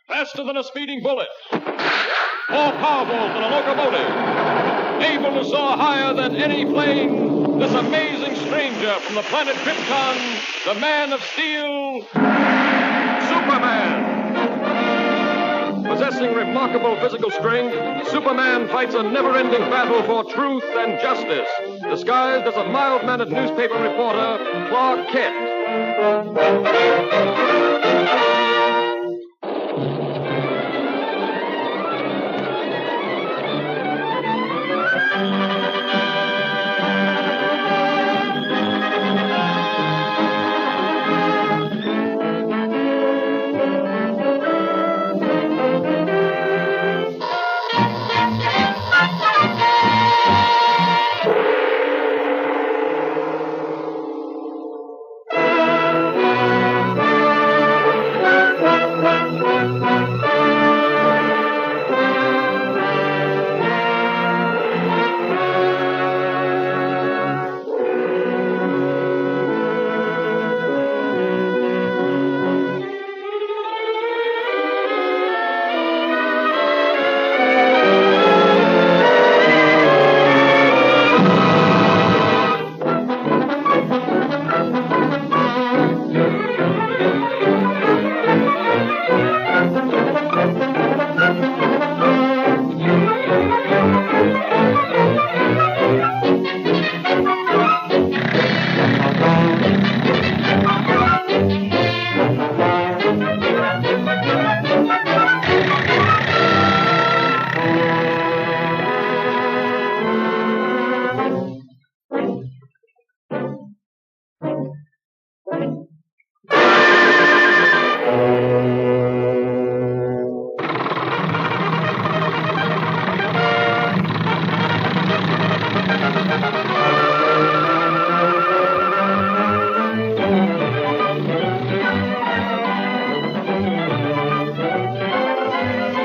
Faster than a speeding bullet, more powerful than a locomotive, able to soar higher than any plane, this amazing stranger from the planet Krypton, the Man of Steel, Superman. But Possessing remarkable physical strength, Superman fights a never-ending battle for truth and justice, disguised as a mild-mannered newspaper reporter, Clark Kent.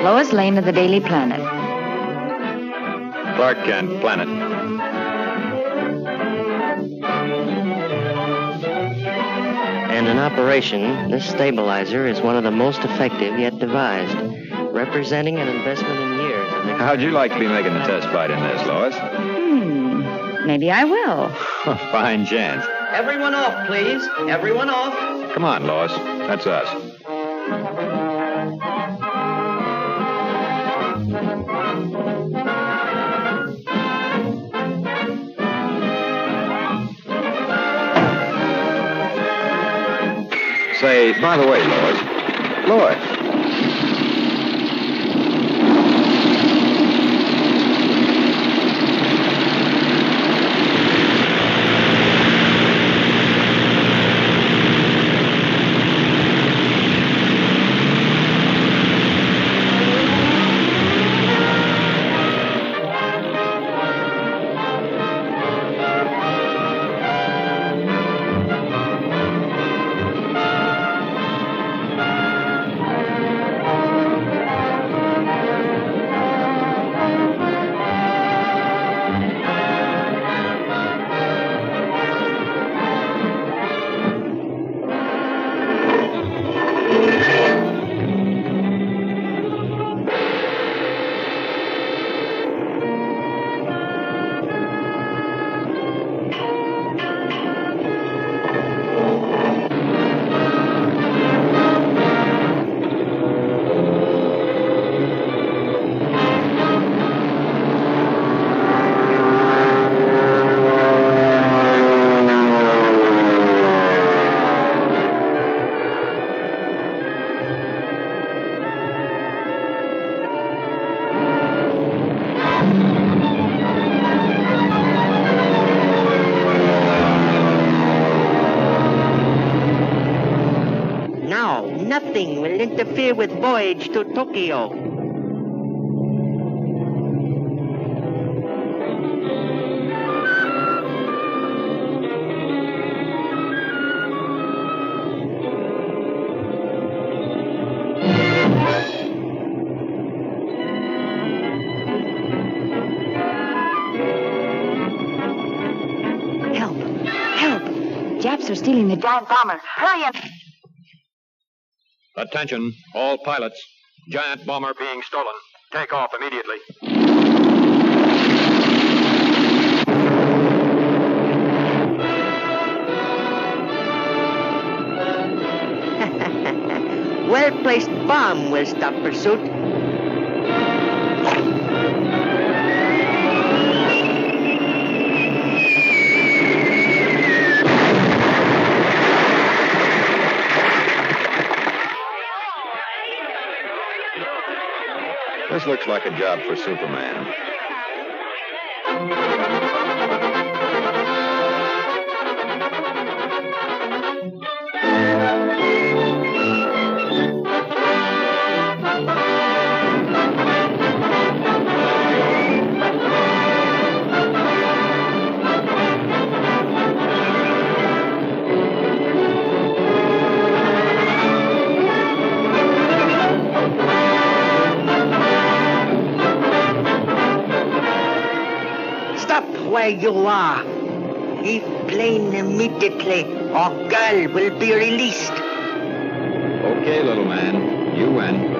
Lois Lane of the Daily Planet. Clark Kent, Planet. And in operation, this stabilizer is one of the most effective yet devised, representing an investment in years. How'd you like to be making the test flight in this, Lois? Maybe I will. Fine chance. Everyone off, please. Everyone off. Come on, Lois. That's us. Say, by the way, Lois. Lois. Nothing will interfere with voyage to Tokyo. Help! Help! Japs are stealing the giant bomber. Hurry up! Attention, all pilots. Giant bomber being stolen. Take off immediately. Well-placed bomb will stop pursuit. This looks like a job for Superman. Where you are. Leave plane immediately, or girl will be released. Okay, little man. You win.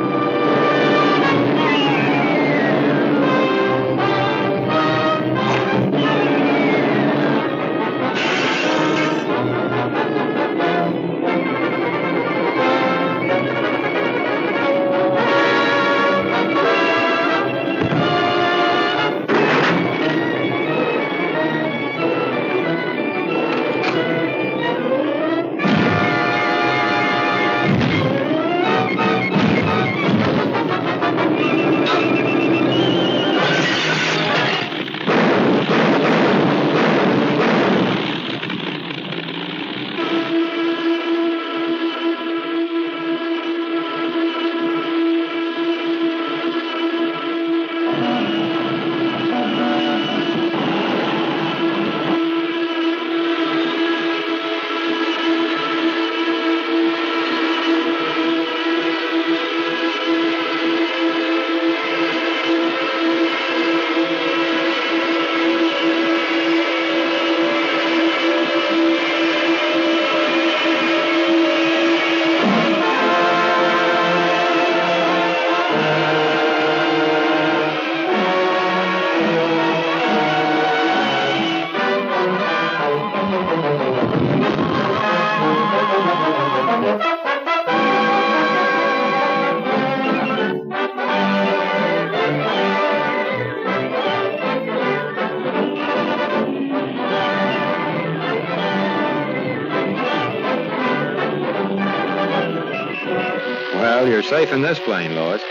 Well, you're safe in this plane, Lois.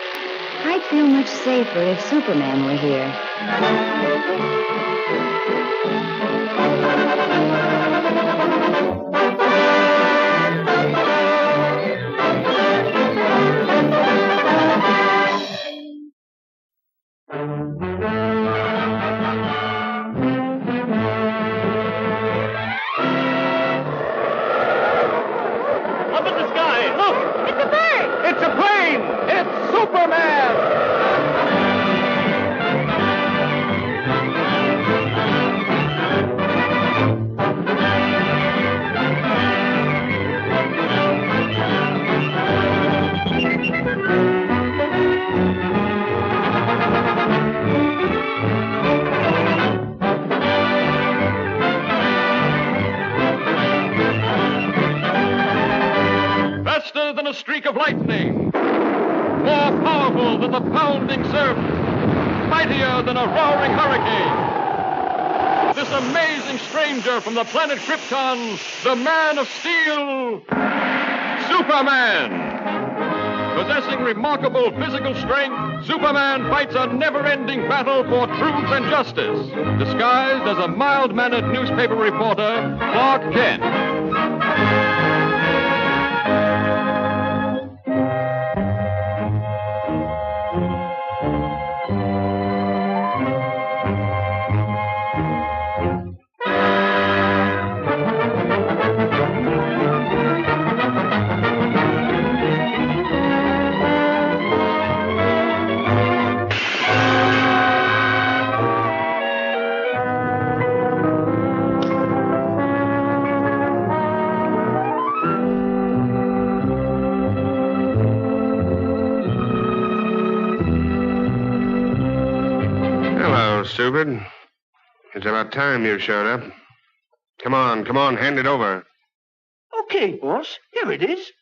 I'd feel much safer if Superman were here. Up in the sky! Look! It's a bird! It's a plane! It's Superman! Faster than a streak of lightning, more powerful than the pounding surf, mightier than a roaring hurricane. This amazing stranger from the planet Krypton, the Man of Steel, Superman. Possessing remarkable physical strength, Superman fights a never-ending battle for truth and justice, disguised as a mild-mannered newspaper reporter, Clark Kent. Stupid. It's about time you showed up. Come on, hand it over. Okay, boss. Here it is.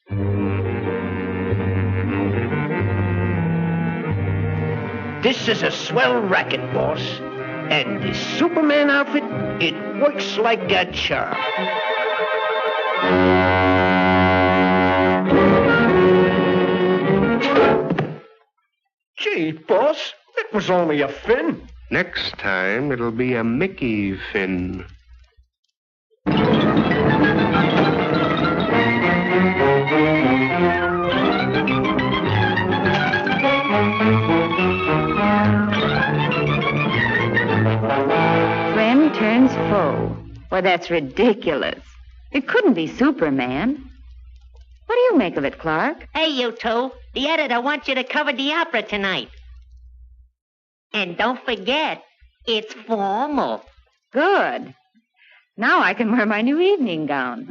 This is a swell racket, boss. And this Superman outfit, it works like a charm. Hey, boss, it was only a fin. Next time, it'll be a Mickey fin. Friend turns foe. Well, that's ridiculous. It couldn't be Superman. What do you make of it, Clark? Hey, you two. The editor wants you to cover the opera tonight. And don't forget, it's formal. Good. Now I can wear my new evening gown.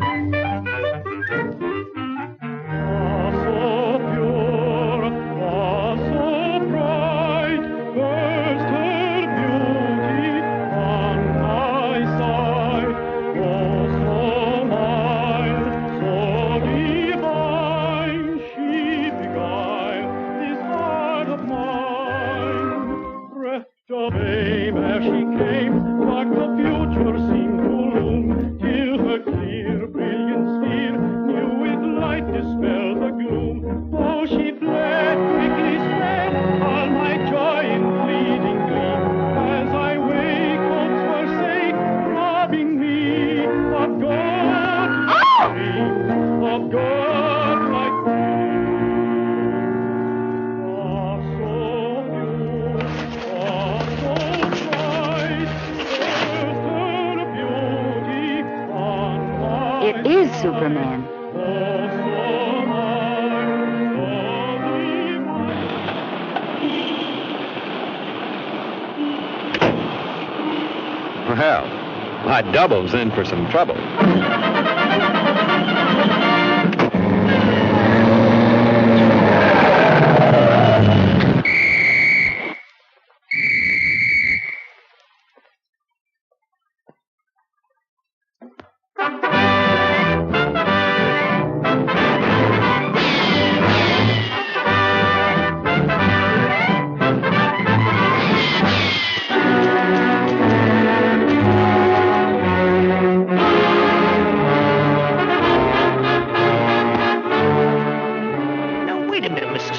It is Superman. Well, my double's in for some trouble.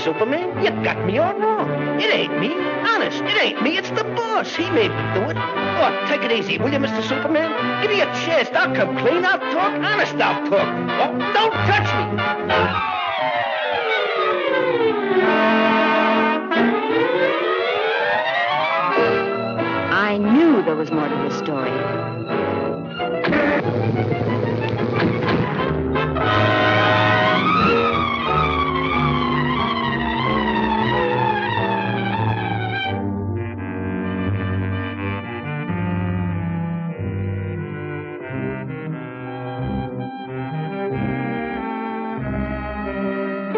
Superman, you got me all wrong. It ain't me. Honest, it ain't me. It's the boss. He made me do it. Oh, take it easy, will you, Mr. Superman? Give me a chance. I'll come clean. I'll talk. Honest, I'll talk. Oh, don't touch me. I knew there was more to this story.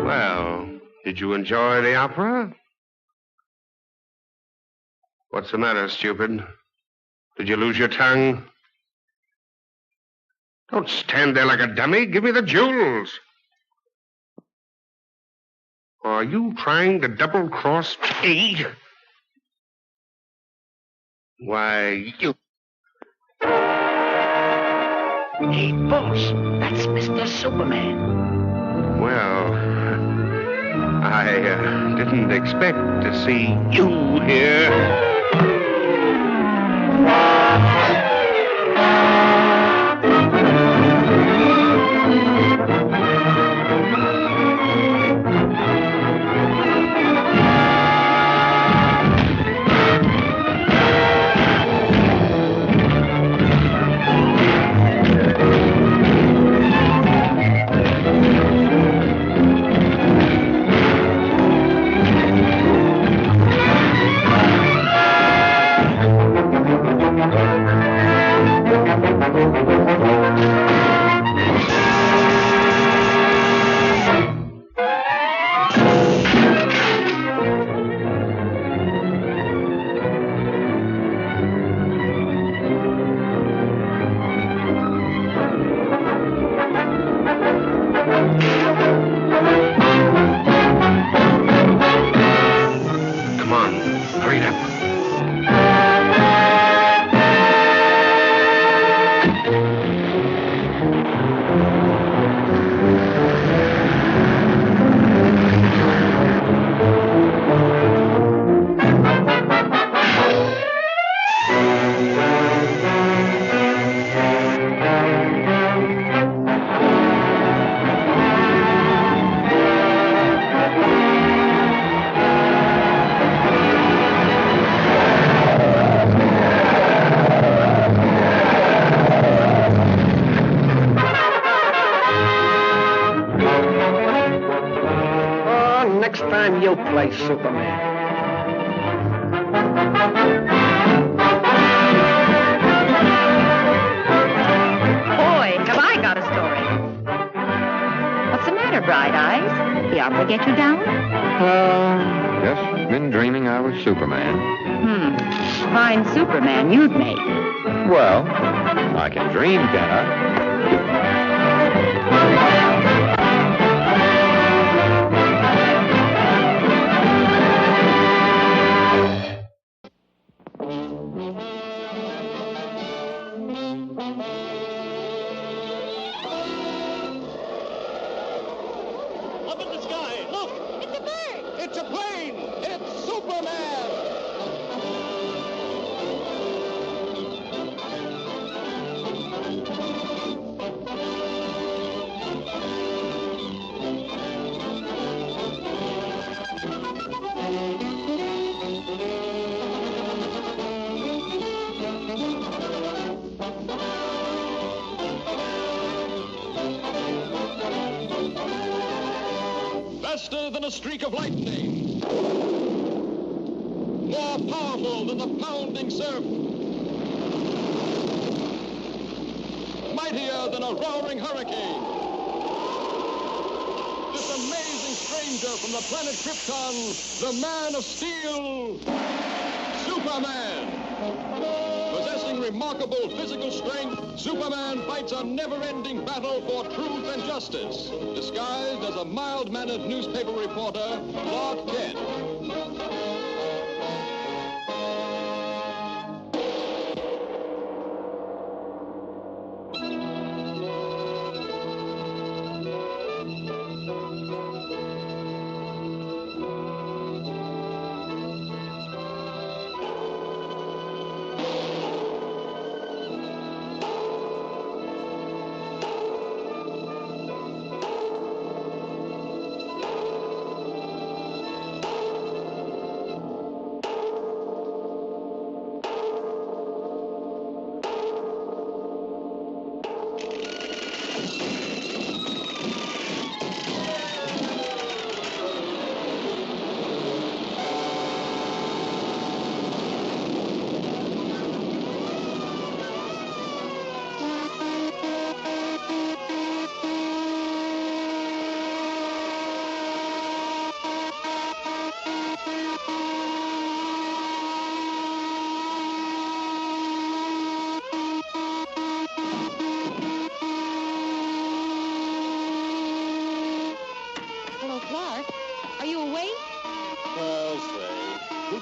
Well, did you enjoy the opera? What's the matter, stupid? Did you lose your tongue? Don't stand there like a dummy. Give me the jewels. Are you trying to double-cross me? Why, you... Hey, boss, that's Mr. Superman. Well, I didn't expect to see you here. Superman. Boy, have I got a story. What's the matter, Bright Eyes? The opera get you down? Just been dreaming I was Superman. Fine Superman you'd make. Well, I can dream, can I? Up in the sky, look! It's a bird! It's a plane! It's Superman! Faster than a streak of lightning. More powerful than the pounding surf. Mightier than a roaring hurricane. This amazing stranger from the planet Krypton, the Man of Steel, Superman. Possessing remarkable physical strength, Superman fights a never-ending battle for truth and justice, disguised as a mild-mannered newspaper reporter, Clark Kent.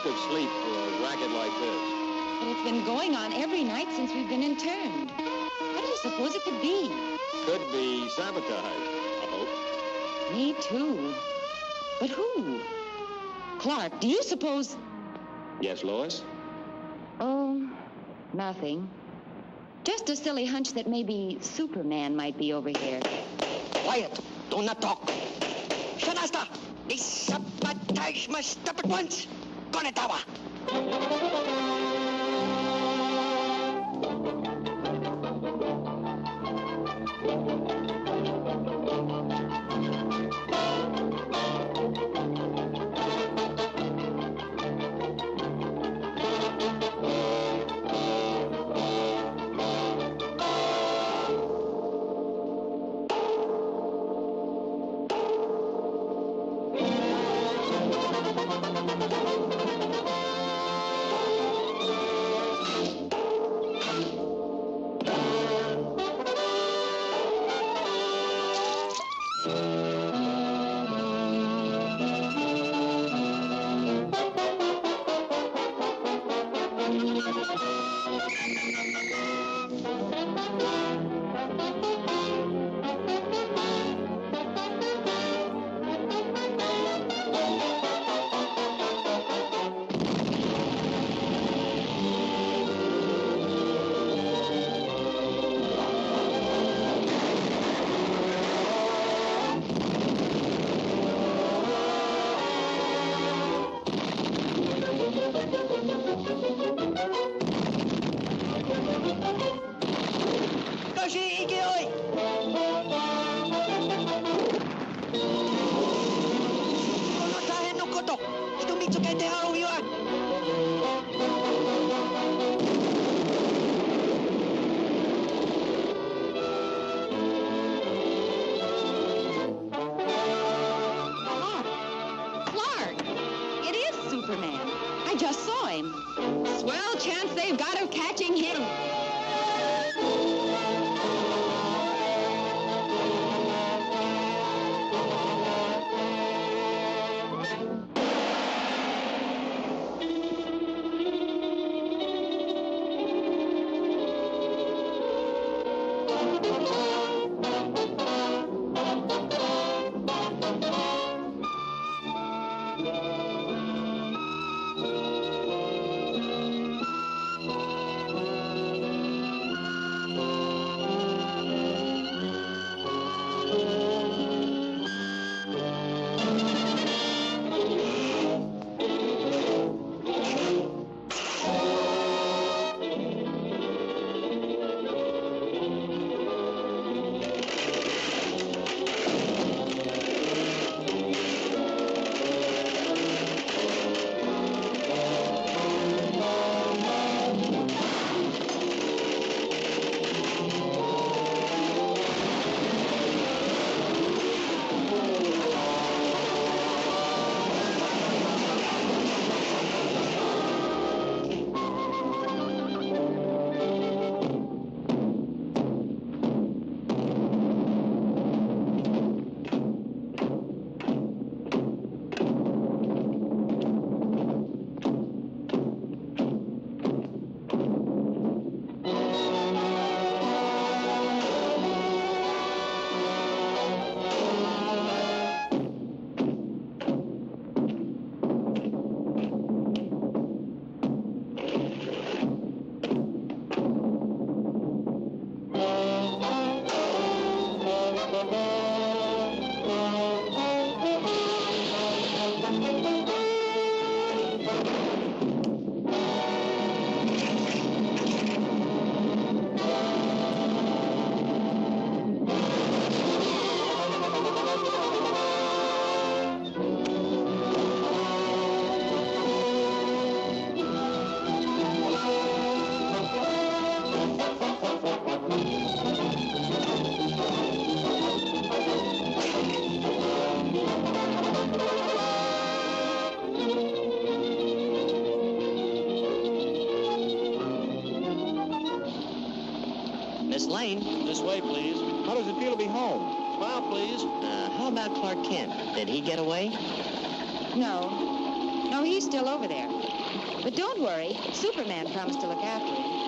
Could sleep for a racket like this. But it's been going on every night since we've been interned. What do you suppose it could be? Could be sabotage, I hope. Me too. But who? Clark, do you suppose... Yes, Lois? Oh, nothing. Just a silly hunch that maybe Superman might be over here. Quiet. Do not talk. Shanasta, the sabotage must stop at once. Konetawa. him. Swell chance they've got of catching him. Miss Lane? This way, please. How does it feel to be home? Smile, please. How about Clark Kent? Did he get away? No. No, he's still over there. But don't worry. Superman promised to look after him.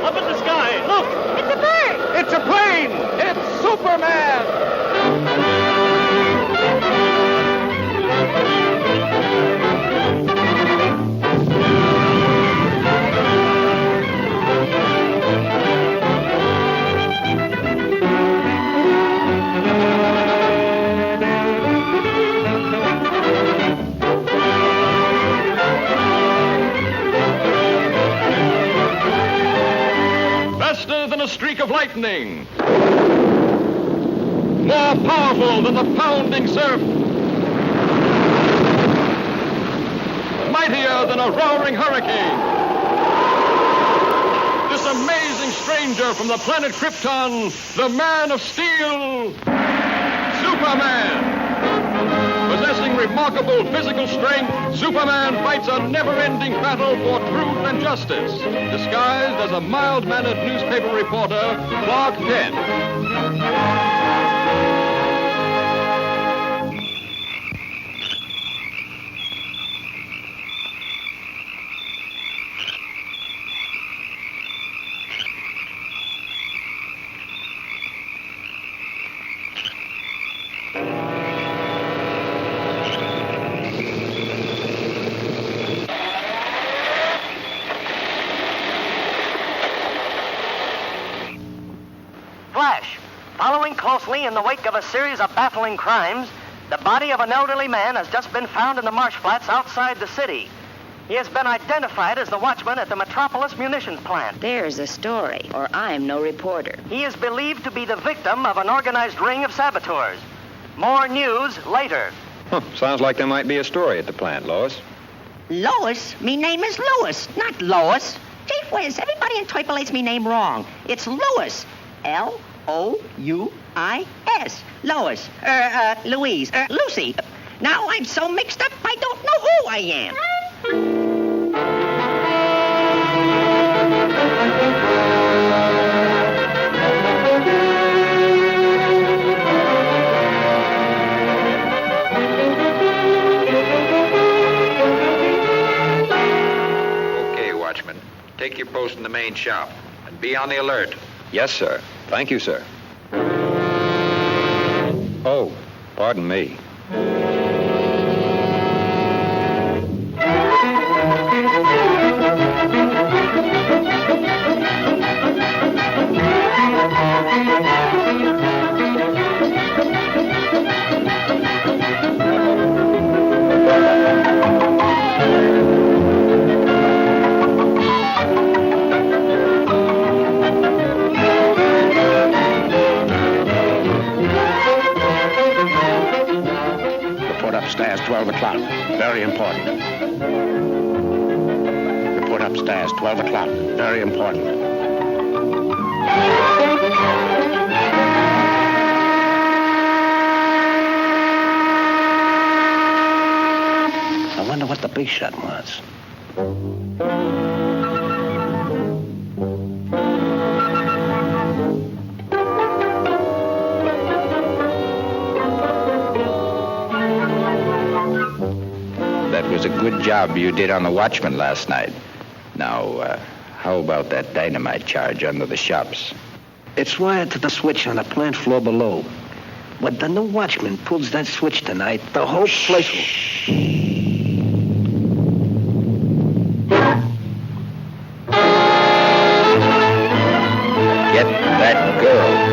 Up in the sky, look! It's a bird! It's a plane! It's Superman! Faster than a streak of lightning. More powerful than the pounding surf. Mightier than a roaring hurricane. This amazing stranger from the planet Krypton, the Man of Steel, Superman. Possessing remarkable physical strength, Superman fights a never-ending battle for truth and justice, disguised as a mild-mannered newspaper reporter, Clark Kent. Flash, following Recently, in the wake of a series of baffling crimes, the body of an elderly man has just been found in the marsh flats outside the city. He has been identified as the watchman at the Metropolis munitions plant. There's a story, or I'm no reporter. He is believed to be the victim of an organized ring of saboteurs. More news later. Sounds like there might be a story at the plant, Lois. Lois? Me name is Louis, not Lois. Gee whiz, everybody interpolates me name wrong. It's Louis. L-O-U-I-S. Lois. Louise. Lucy. Now I'm so mixed up, I don't know who I am. Okay, watchman. Take your post in the main shop and be on the alert. Yes, sir. Thank you, sir. Oh, pardon me. Upstairs, 12 o'clock. Very important. Report upstairs, 12 o'clock. Very important. I wonder what the big shot was. That was a good job you did on the watchman last night. Now, how about that dynamite charge under the shops? It's wired to the switch on the plant floor below. When the new watchman pulls that switch tonight, the whole place will... Get that girl.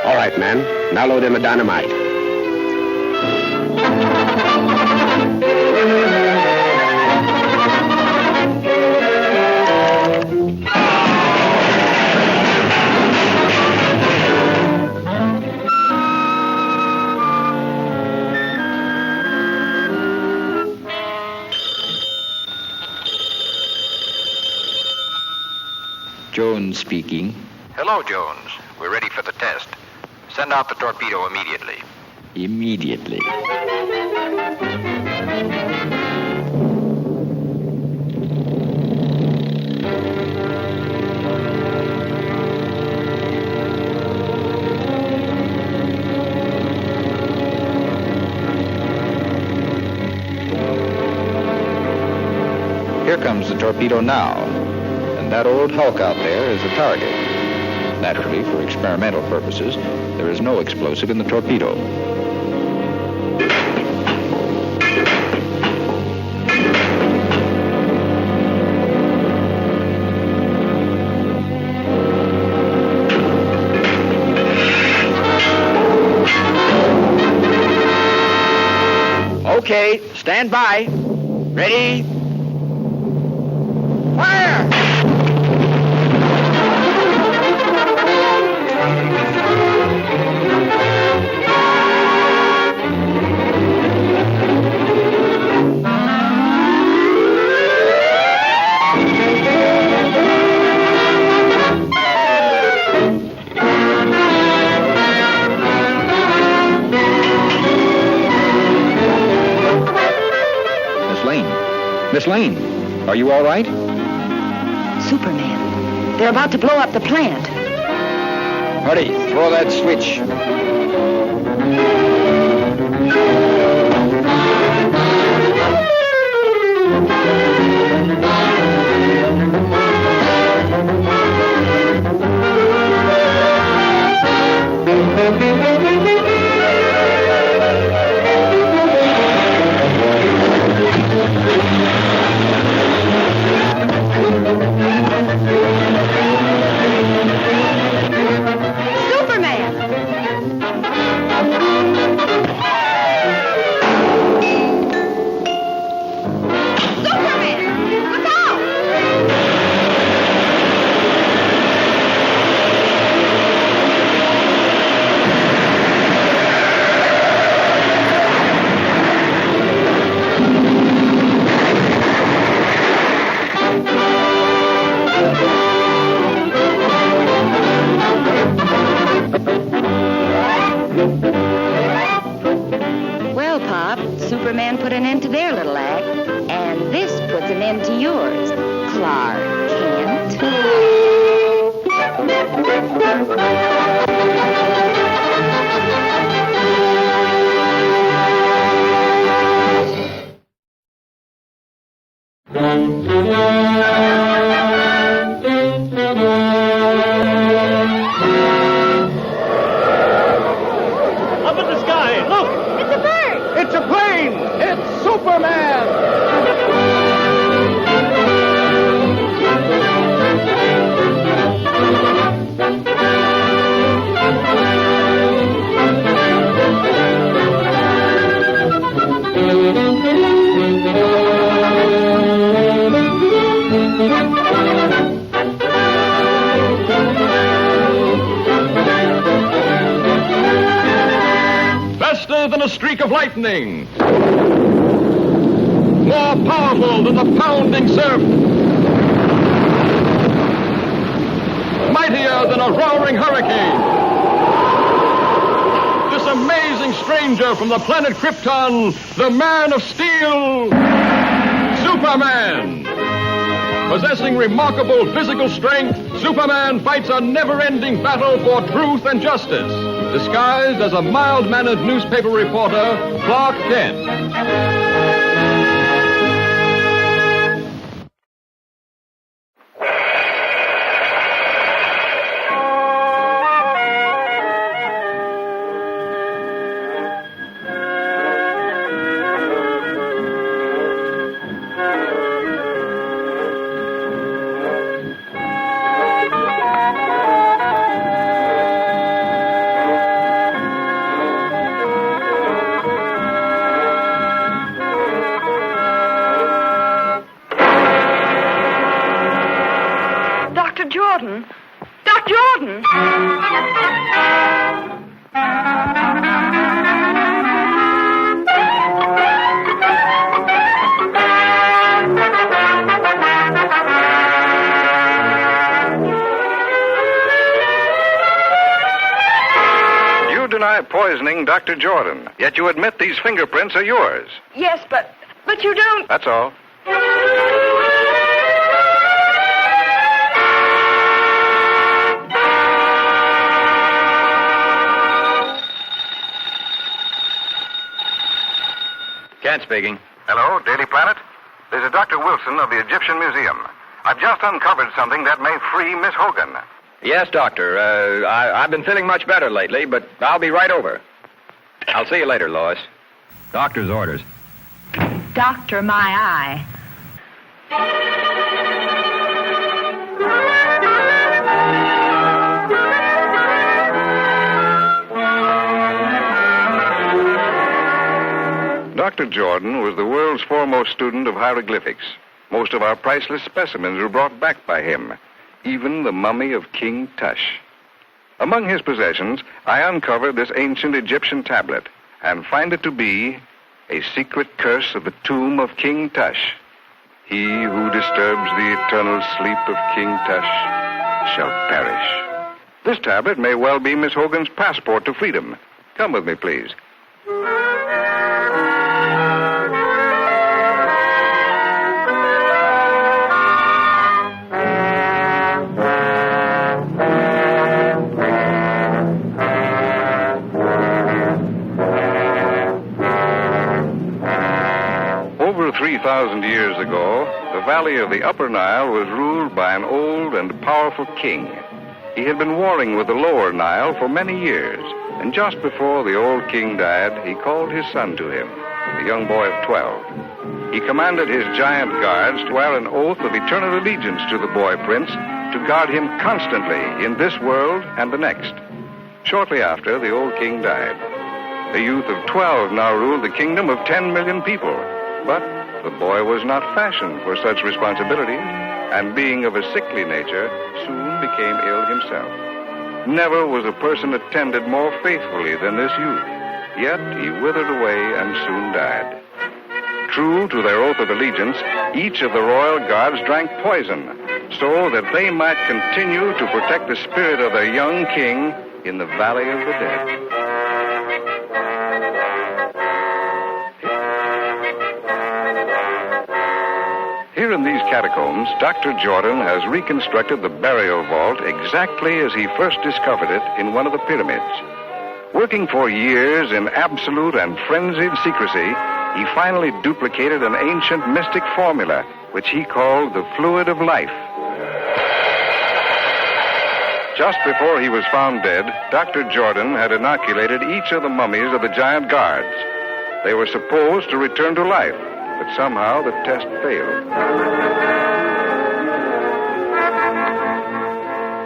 All right, men. Now load in the dynamite. Jones speaking. Hello, Jones. We're ready for the test. Send out the torpedo immediately. Immediately. Here comes the torpedo now. And that old hulk out there is the target. Naturally, for experimental purposes, there is no explosive in the torpedo. Okay, stand by. Ready? Fire! Miss Lane, are you all right? Superman. They're about to blow up the plant. Hurry, throw that switch. Well, Pop, Superman put an end to their little act, and this puts an end to yours, Clark Kent. Up in the sky, look! It's a bird! It's a plane! It's Superman! Faster than a streak of lightning. More powerful than the pounding surf. Mightier than a roaring hurricane. This amazing stranger from the planet Krypton, the Man of Steel, Superman. Possessing remarkable physical strength, Superman fights a never-ending battle for truth and justice, disguised as a mild-mannered newspaper reporter, Clark Kent. Dr. Jordan! Doc Jordan! You deny poisoning Dr. Jordan, yet you admit these fingerprints are yours. Yes, but you don't... That's all. Kent speaking. Hello, Daily Planet. This is Dr. Wilson of the Egyptian Museum. I've just uncovered something that may free Miss Hogan. Yes, Doctor. I've been feeling much better lately, but I'll be right over. I'll see you later, Lois. Doctor's orders. Doctor, my eye. Dr. Jordan was the world's foremost student of hieroglyphics. Most of our priceless specimens were brought back by him, even the mummy of King Tush. Among his possessions, I uncovered this ancient Egyptian tablet and find it to be a secret curse of the tomb of King Tush. He who disturbs the eternal sleep of King Tush shall perish. This tablet may well be Miss Hogan's passport to freedom. Come with me, please. 3,000 years ago, the valley of the Upper Nile was ruled by an old and powerful king. He had been warring with the Lower Nile for many years, and just before the old king died, he called his son to him, a young boy of 12. He commanded his giant guards to swear an oath of eternal allegiance to the boy prince, to guard him constantly in this world and the next. Shortly after, the old king died. A youth of 12 now ruled the kingdom of 10 million people. But the boy was not fashioned for such responsibilities, and being of a sickly nature, soon became ill himself. Never was a person attended more faithfully than this youth, yet he withered away and soon died. True to their oath of allegiance, each of the royal guards drank poison, so that they might continue to protect the spirit of their young king in the Valley of the Dead. Here in these catacombs, Dr. Jordan has reconstructed the burial vault exactly as he first discovered it in one of the pyramids. Working for years in absolute and frenzied secrecy, he finally duplicated an ancient mystic formula, which he called the fluid of life. Just before he was found dead, Dr. Jordan had inoculated each of the mummies of the giant guards. They were supposed to return to life, but somehow the test failed.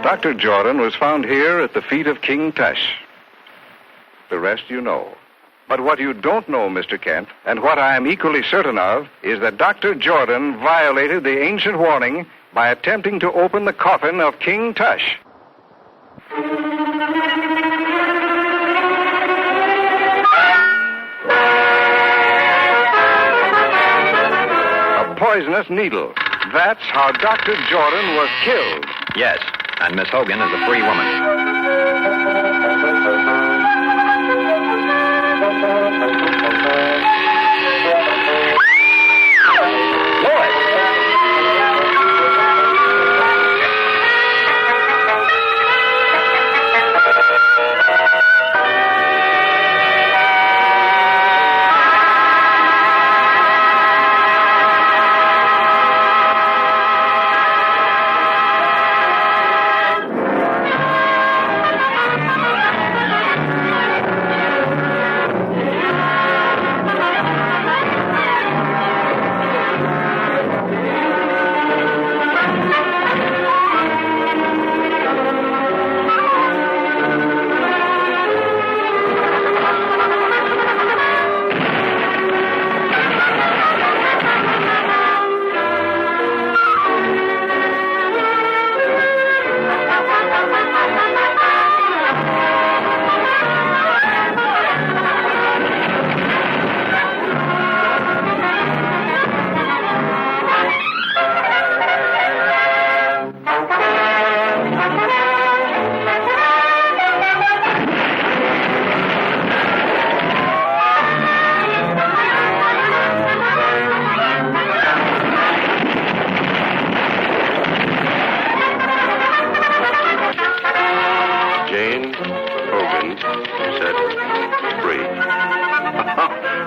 Dr. Jordan was found here at the feet of King Tush. The rest you know. But what you don't know, Mr. Kent, and what I am equally certain of, is that Dr. Jordan violated the ancient warning by attempting to open the coffin of King Tush. A poisonous needle. That's how Dr. Jordan was killed. Yes, and Miss Hogan is a free woman.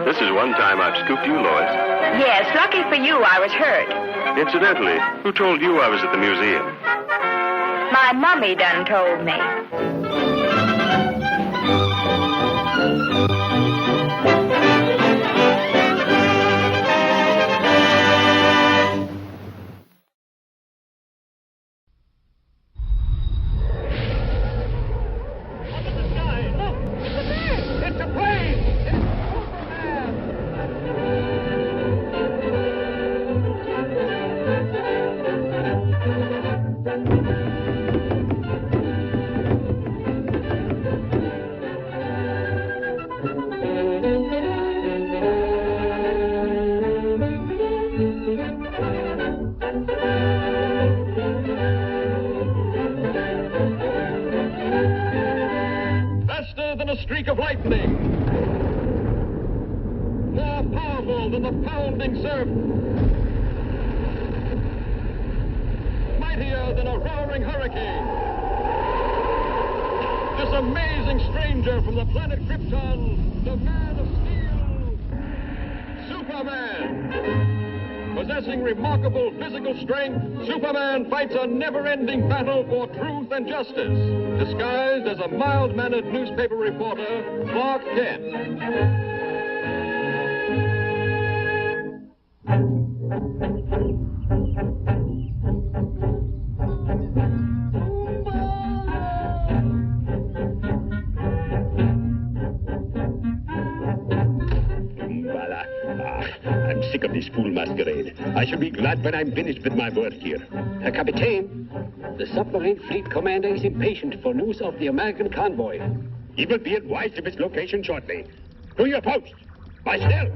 This is one time I've scooped you, Lois. Yes, lucky for you, I was hurt. Incidentally, who told you I was at the museum? My mummy done told me. Streak of lightning, more powerful than the pounding surf, mightier than a roaring hurricane. This amazing stranger from the planet Krypton, the Man of Steel, Superman. Possessing remarkable physical strength, Superman fights a never-ending battle for truth and justice. Disguised as a mild-mannered newspaper reporter, Clark Kent. I'm sick of this fool masquerade. I shall be glad when I'm finished with my work here. Captain, the submarine fleet commander is impatient for news of the American convoy. He will be advised of its location shortly. To your post. By stealth.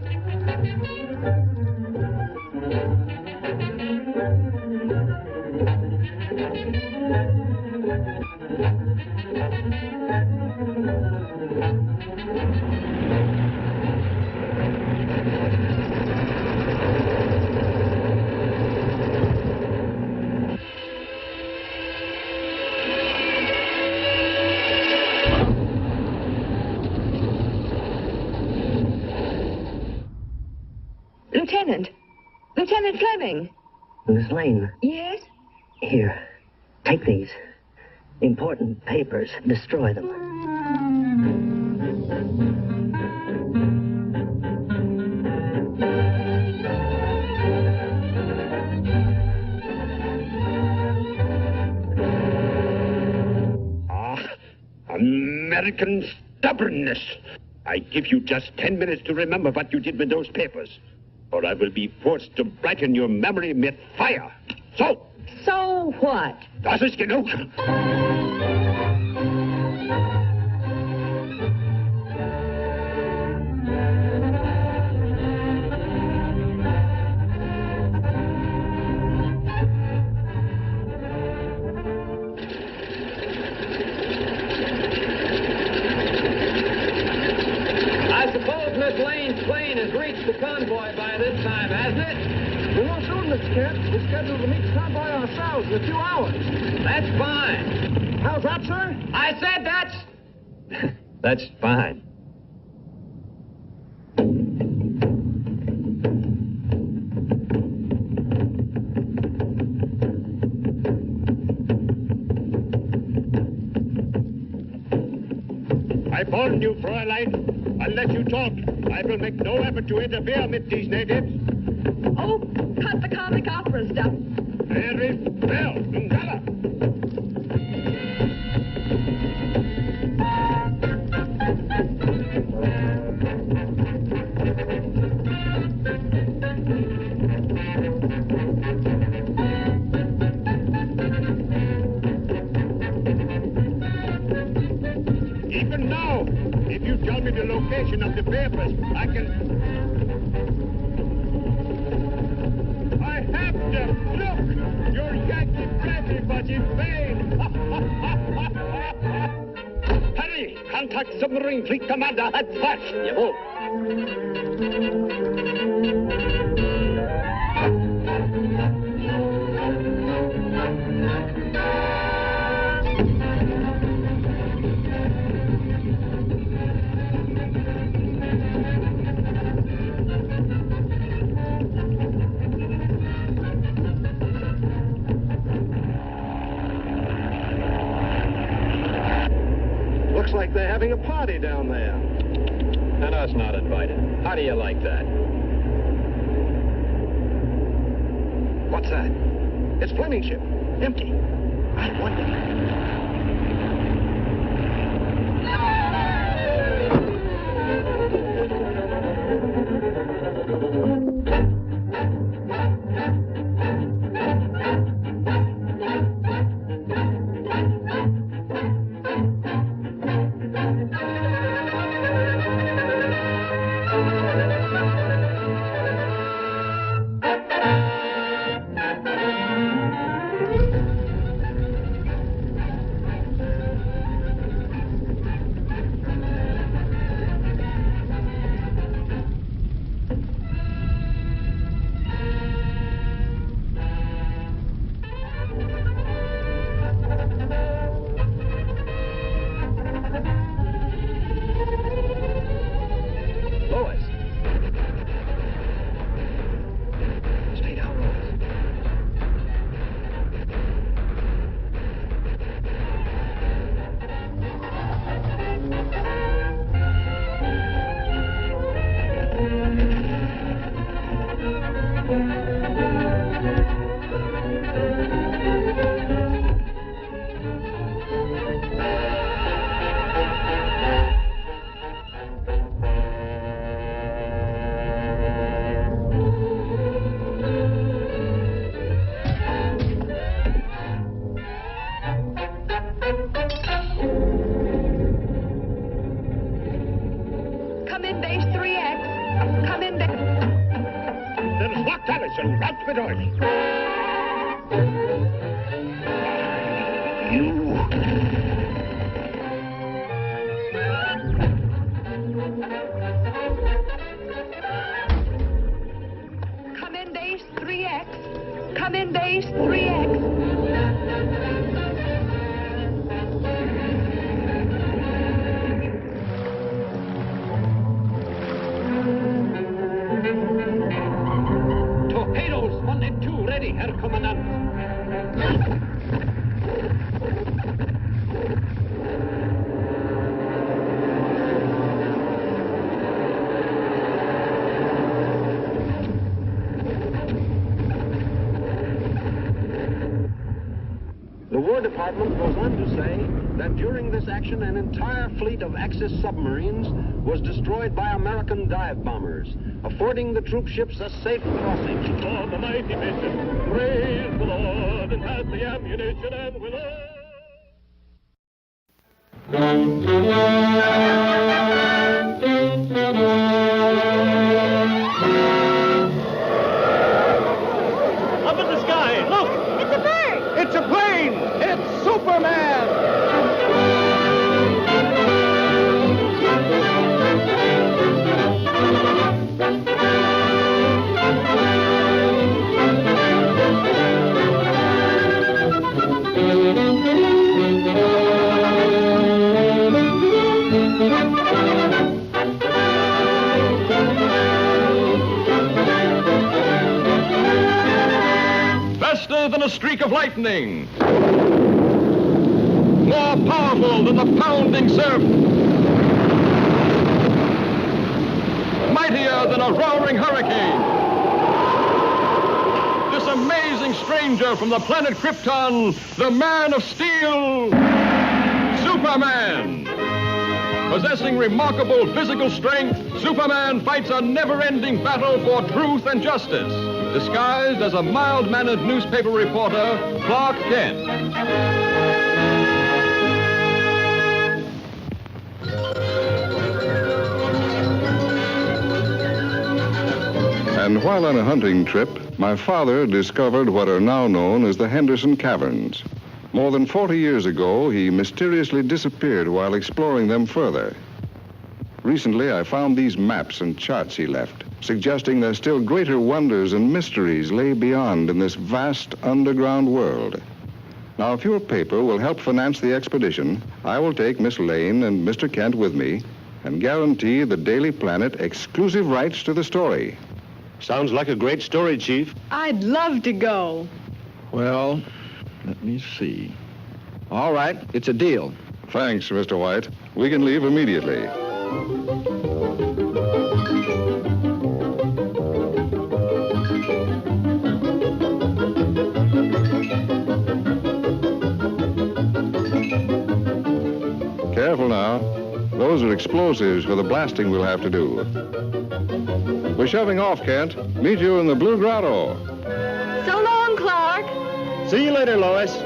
Lieutenant Fleming. Miss Lane. Yes? Here, take these. Important papers. Destroy them. American stubbornness. I give you just 10 minutes to remember what you did with those papers, or I will be forced to brighten your memory with fire. So what? Das ist genug. I suppose Miss Lane's plane has reached the convoy by this time, hasn't it? We won't soon, Mr. Kent. We're scheduled to meet the convoy ourselves in a few hours. That's fine. How's that, sir? I said that's... That's fine. I warn you, Fräulein. Unless you talk, I will make no effort to interfere with these natives. Oh, cut the comic opera stuff. Very well, Ngala. Even now, if you tell me the location of the papers, I can... I have them! Look! Your Yankee brandy was in vain! Hurry! Contact submarine fleet commander at once! Jawohl! Looks like they're having a party down there. And us not invited. How do you like that? What's that? It's Fleming's ship. Empty. I wonder. Fleischer, raus mit euch! Come in base 3X. Come in base 3X. Torpedoes 1 and 2 ready, Herr Kommandant. The War Department goes on to say that during this action, an entire fleet of Axis submarines was destroyed by American dive bombers, affording the troop ships a safe crossing. For the mighty mission, praise the Lord, and has the ammunition and will Up in the sky, look! It's a bird! It's a plane! It's Superman! faster than a streak of lightning, more powerful than the pounding surf, mightier than a roaring hurricane. This amazing stranger from the planet Krypton, the Man of Steel, Superman. Possessing remarkable physical strength, Superman fights a never-ending battle for truth and justice, disguised as a mild-mannered newspaper reporter, Clark Kent. And while on a hunting trip, my father discovered what are now known as the Henderson Caverns. More than 40 years ago, he mysteriously disappeared while exploring them further. Recently, I found these maps and charts he left, suggesting that still greater wonders and mysteries lay beyond in this vast underground world. Now, if your paper will help finance the expedition, I will take Miss Lane and Mr. Kent with me and guarantee the Daily Planet exclusive rights to the story. Sounds like a great story, Chief. I'd love to go. Well, let me see. All right, it's a deal. Thanks, Mr. White. We can leave immediately. Careful now. Those are explosives for the blasting we'll have to do. We're shoving off, Kent. Meet you in the Blue Grotto. So long, Clark. See you later, Lois.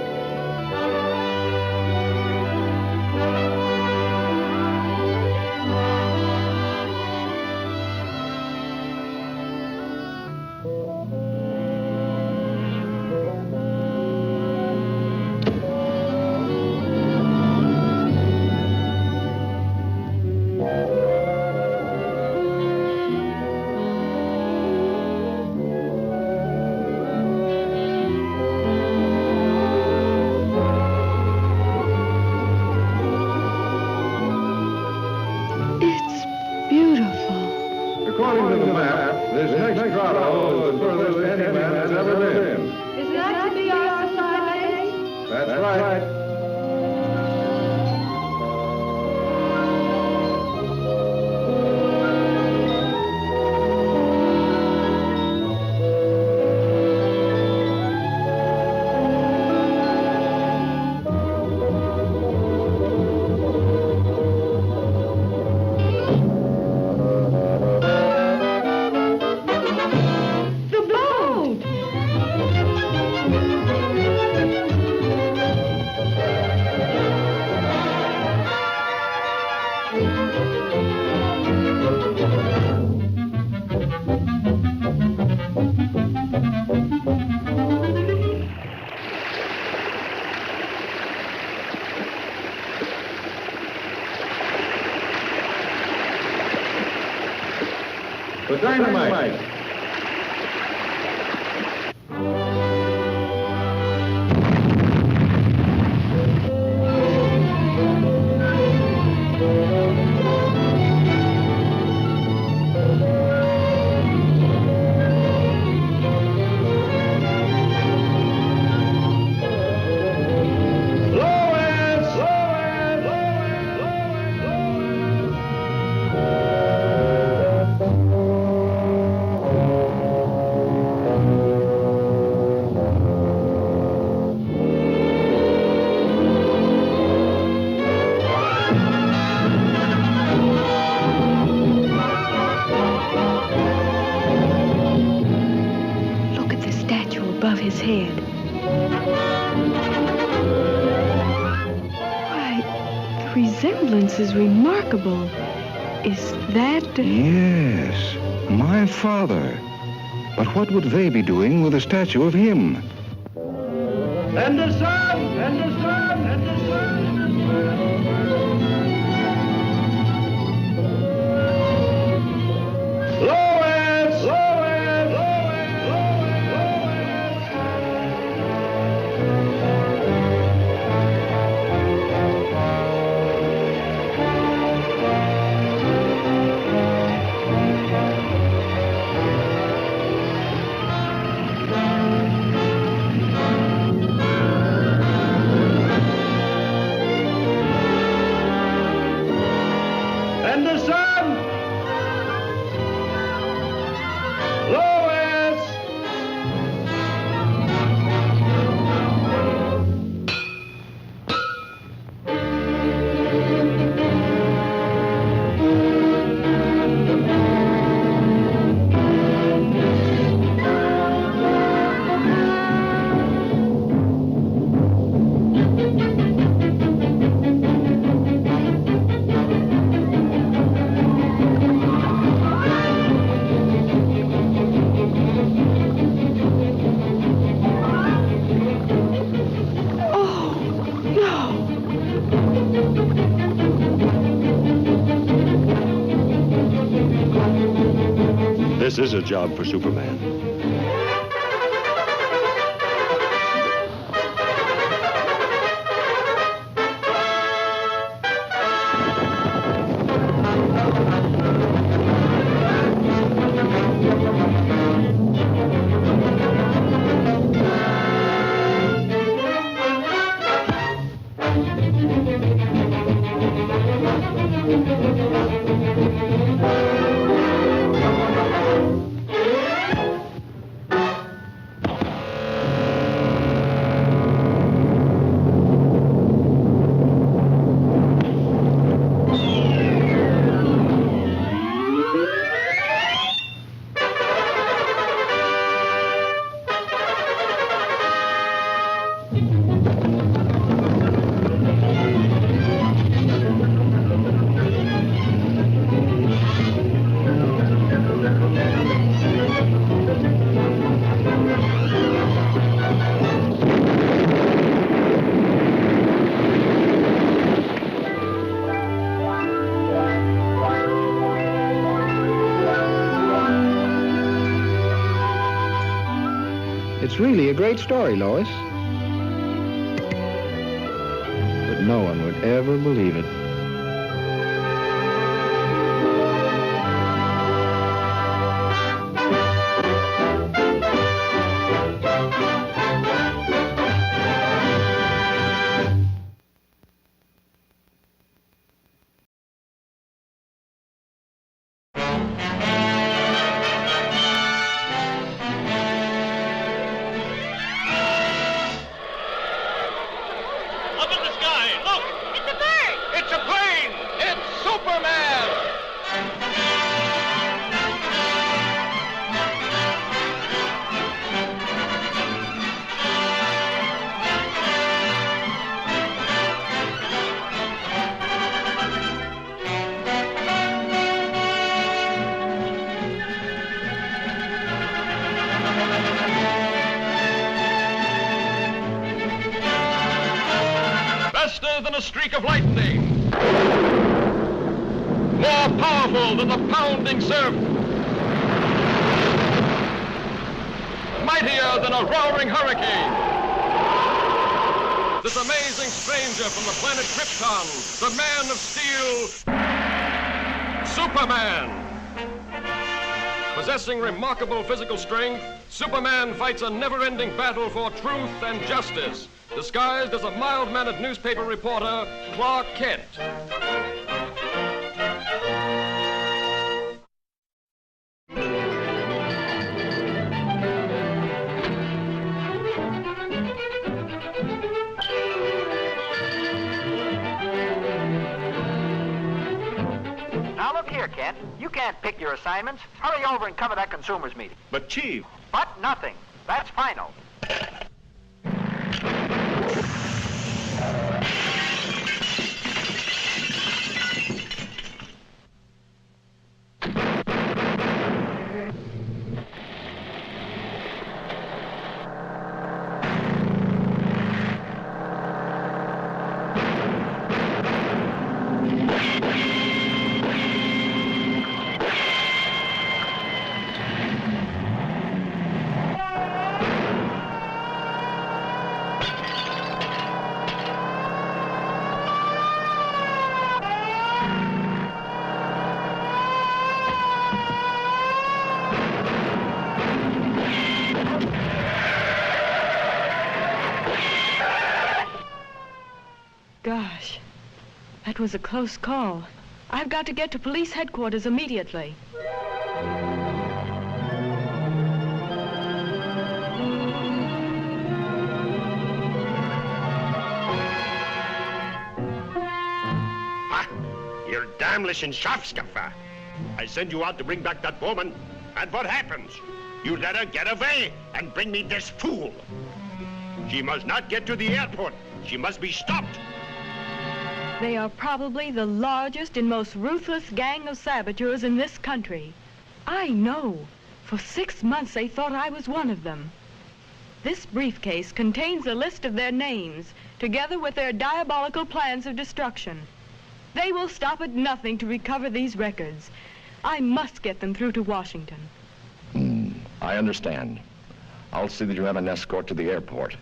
According to the map, this next grotto is the furthest any man has ever been. Is that to be our supply base? That's right. Dynamite. Above his head. Why, the resemblance is remarkable. Is that... Yes, my father. But what would they be doing with a statue of him? And the sun! And the sun! And the sun! Lois! Lois! And the sun! Lois! This is a job for Superman. It's really a great story, Lois. But no one would ever believe it. Than a streak of lightning, more powerful than the pounding surf, mightier than a roaring hurricane. This amazing stranger from the planet Krypton, the Man of Steel, Superman. Possessing remarkable physical strength, Superman fights a never-ending battle for truth and justice, disguised as a mild-mannered newspaper reporter, Clark Kent. Now look here, Kent. You can't pick your assignments. Hurry over and cover that consumers meeting. But, Chief... But nothing. That's final. Gosh, that was a close call. I've got to get to police headquarters immediately. You're damnlichen Schafskaffer. I send you out to bring back that woman, and what happens? You let her get away and bring me this fool. She must not get to the airport. She must be stopped. They are probably the largest and most ruthless gang of saboteurs in this country. I know. For 6 months they thought I was one of them. This briefcase contains a list of their names, together with their diabolical plans of destruction. They will stop at nothing to recover these records. I must get them through to Washington. I understand. I'll see that you have an escort to the airport.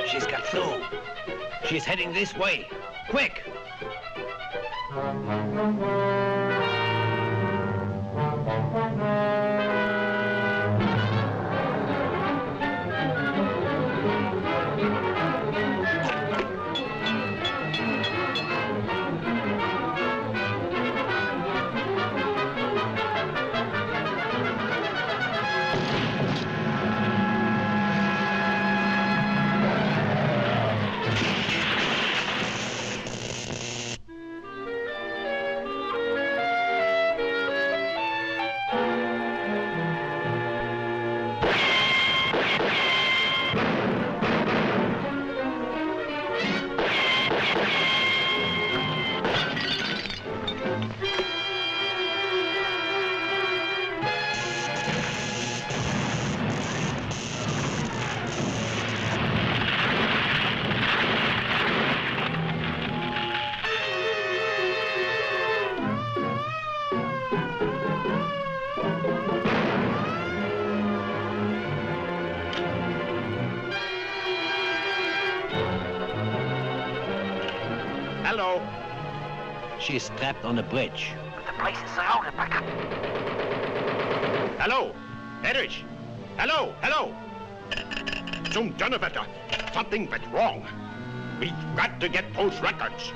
She's got through. She's heading this way. Quick! Hello. She's trapped on the bridge. The place is surrounded by... Hello, Erich. Hello, hello. Zum Donnerwetter. Something went wrong. We've got to get those records.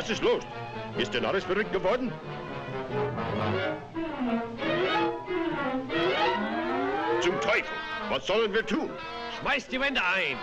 Was ist los? Ist denn alles verrückt geworden? Zum Teufel! Was sollen wir tun? Schmeißt die Wände ein!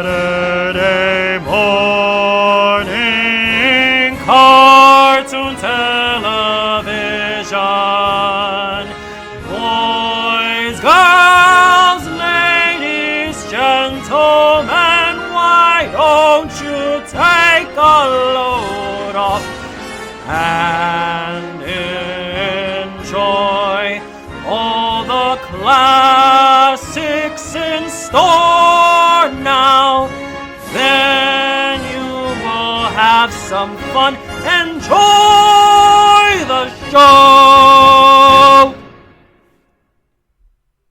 Saturday morning cartoon television. Boys, girls, ladies, gentlemen, why don't you take a load off and enjoy all the classics in store now? Then you will have some fun. Enjoy the show.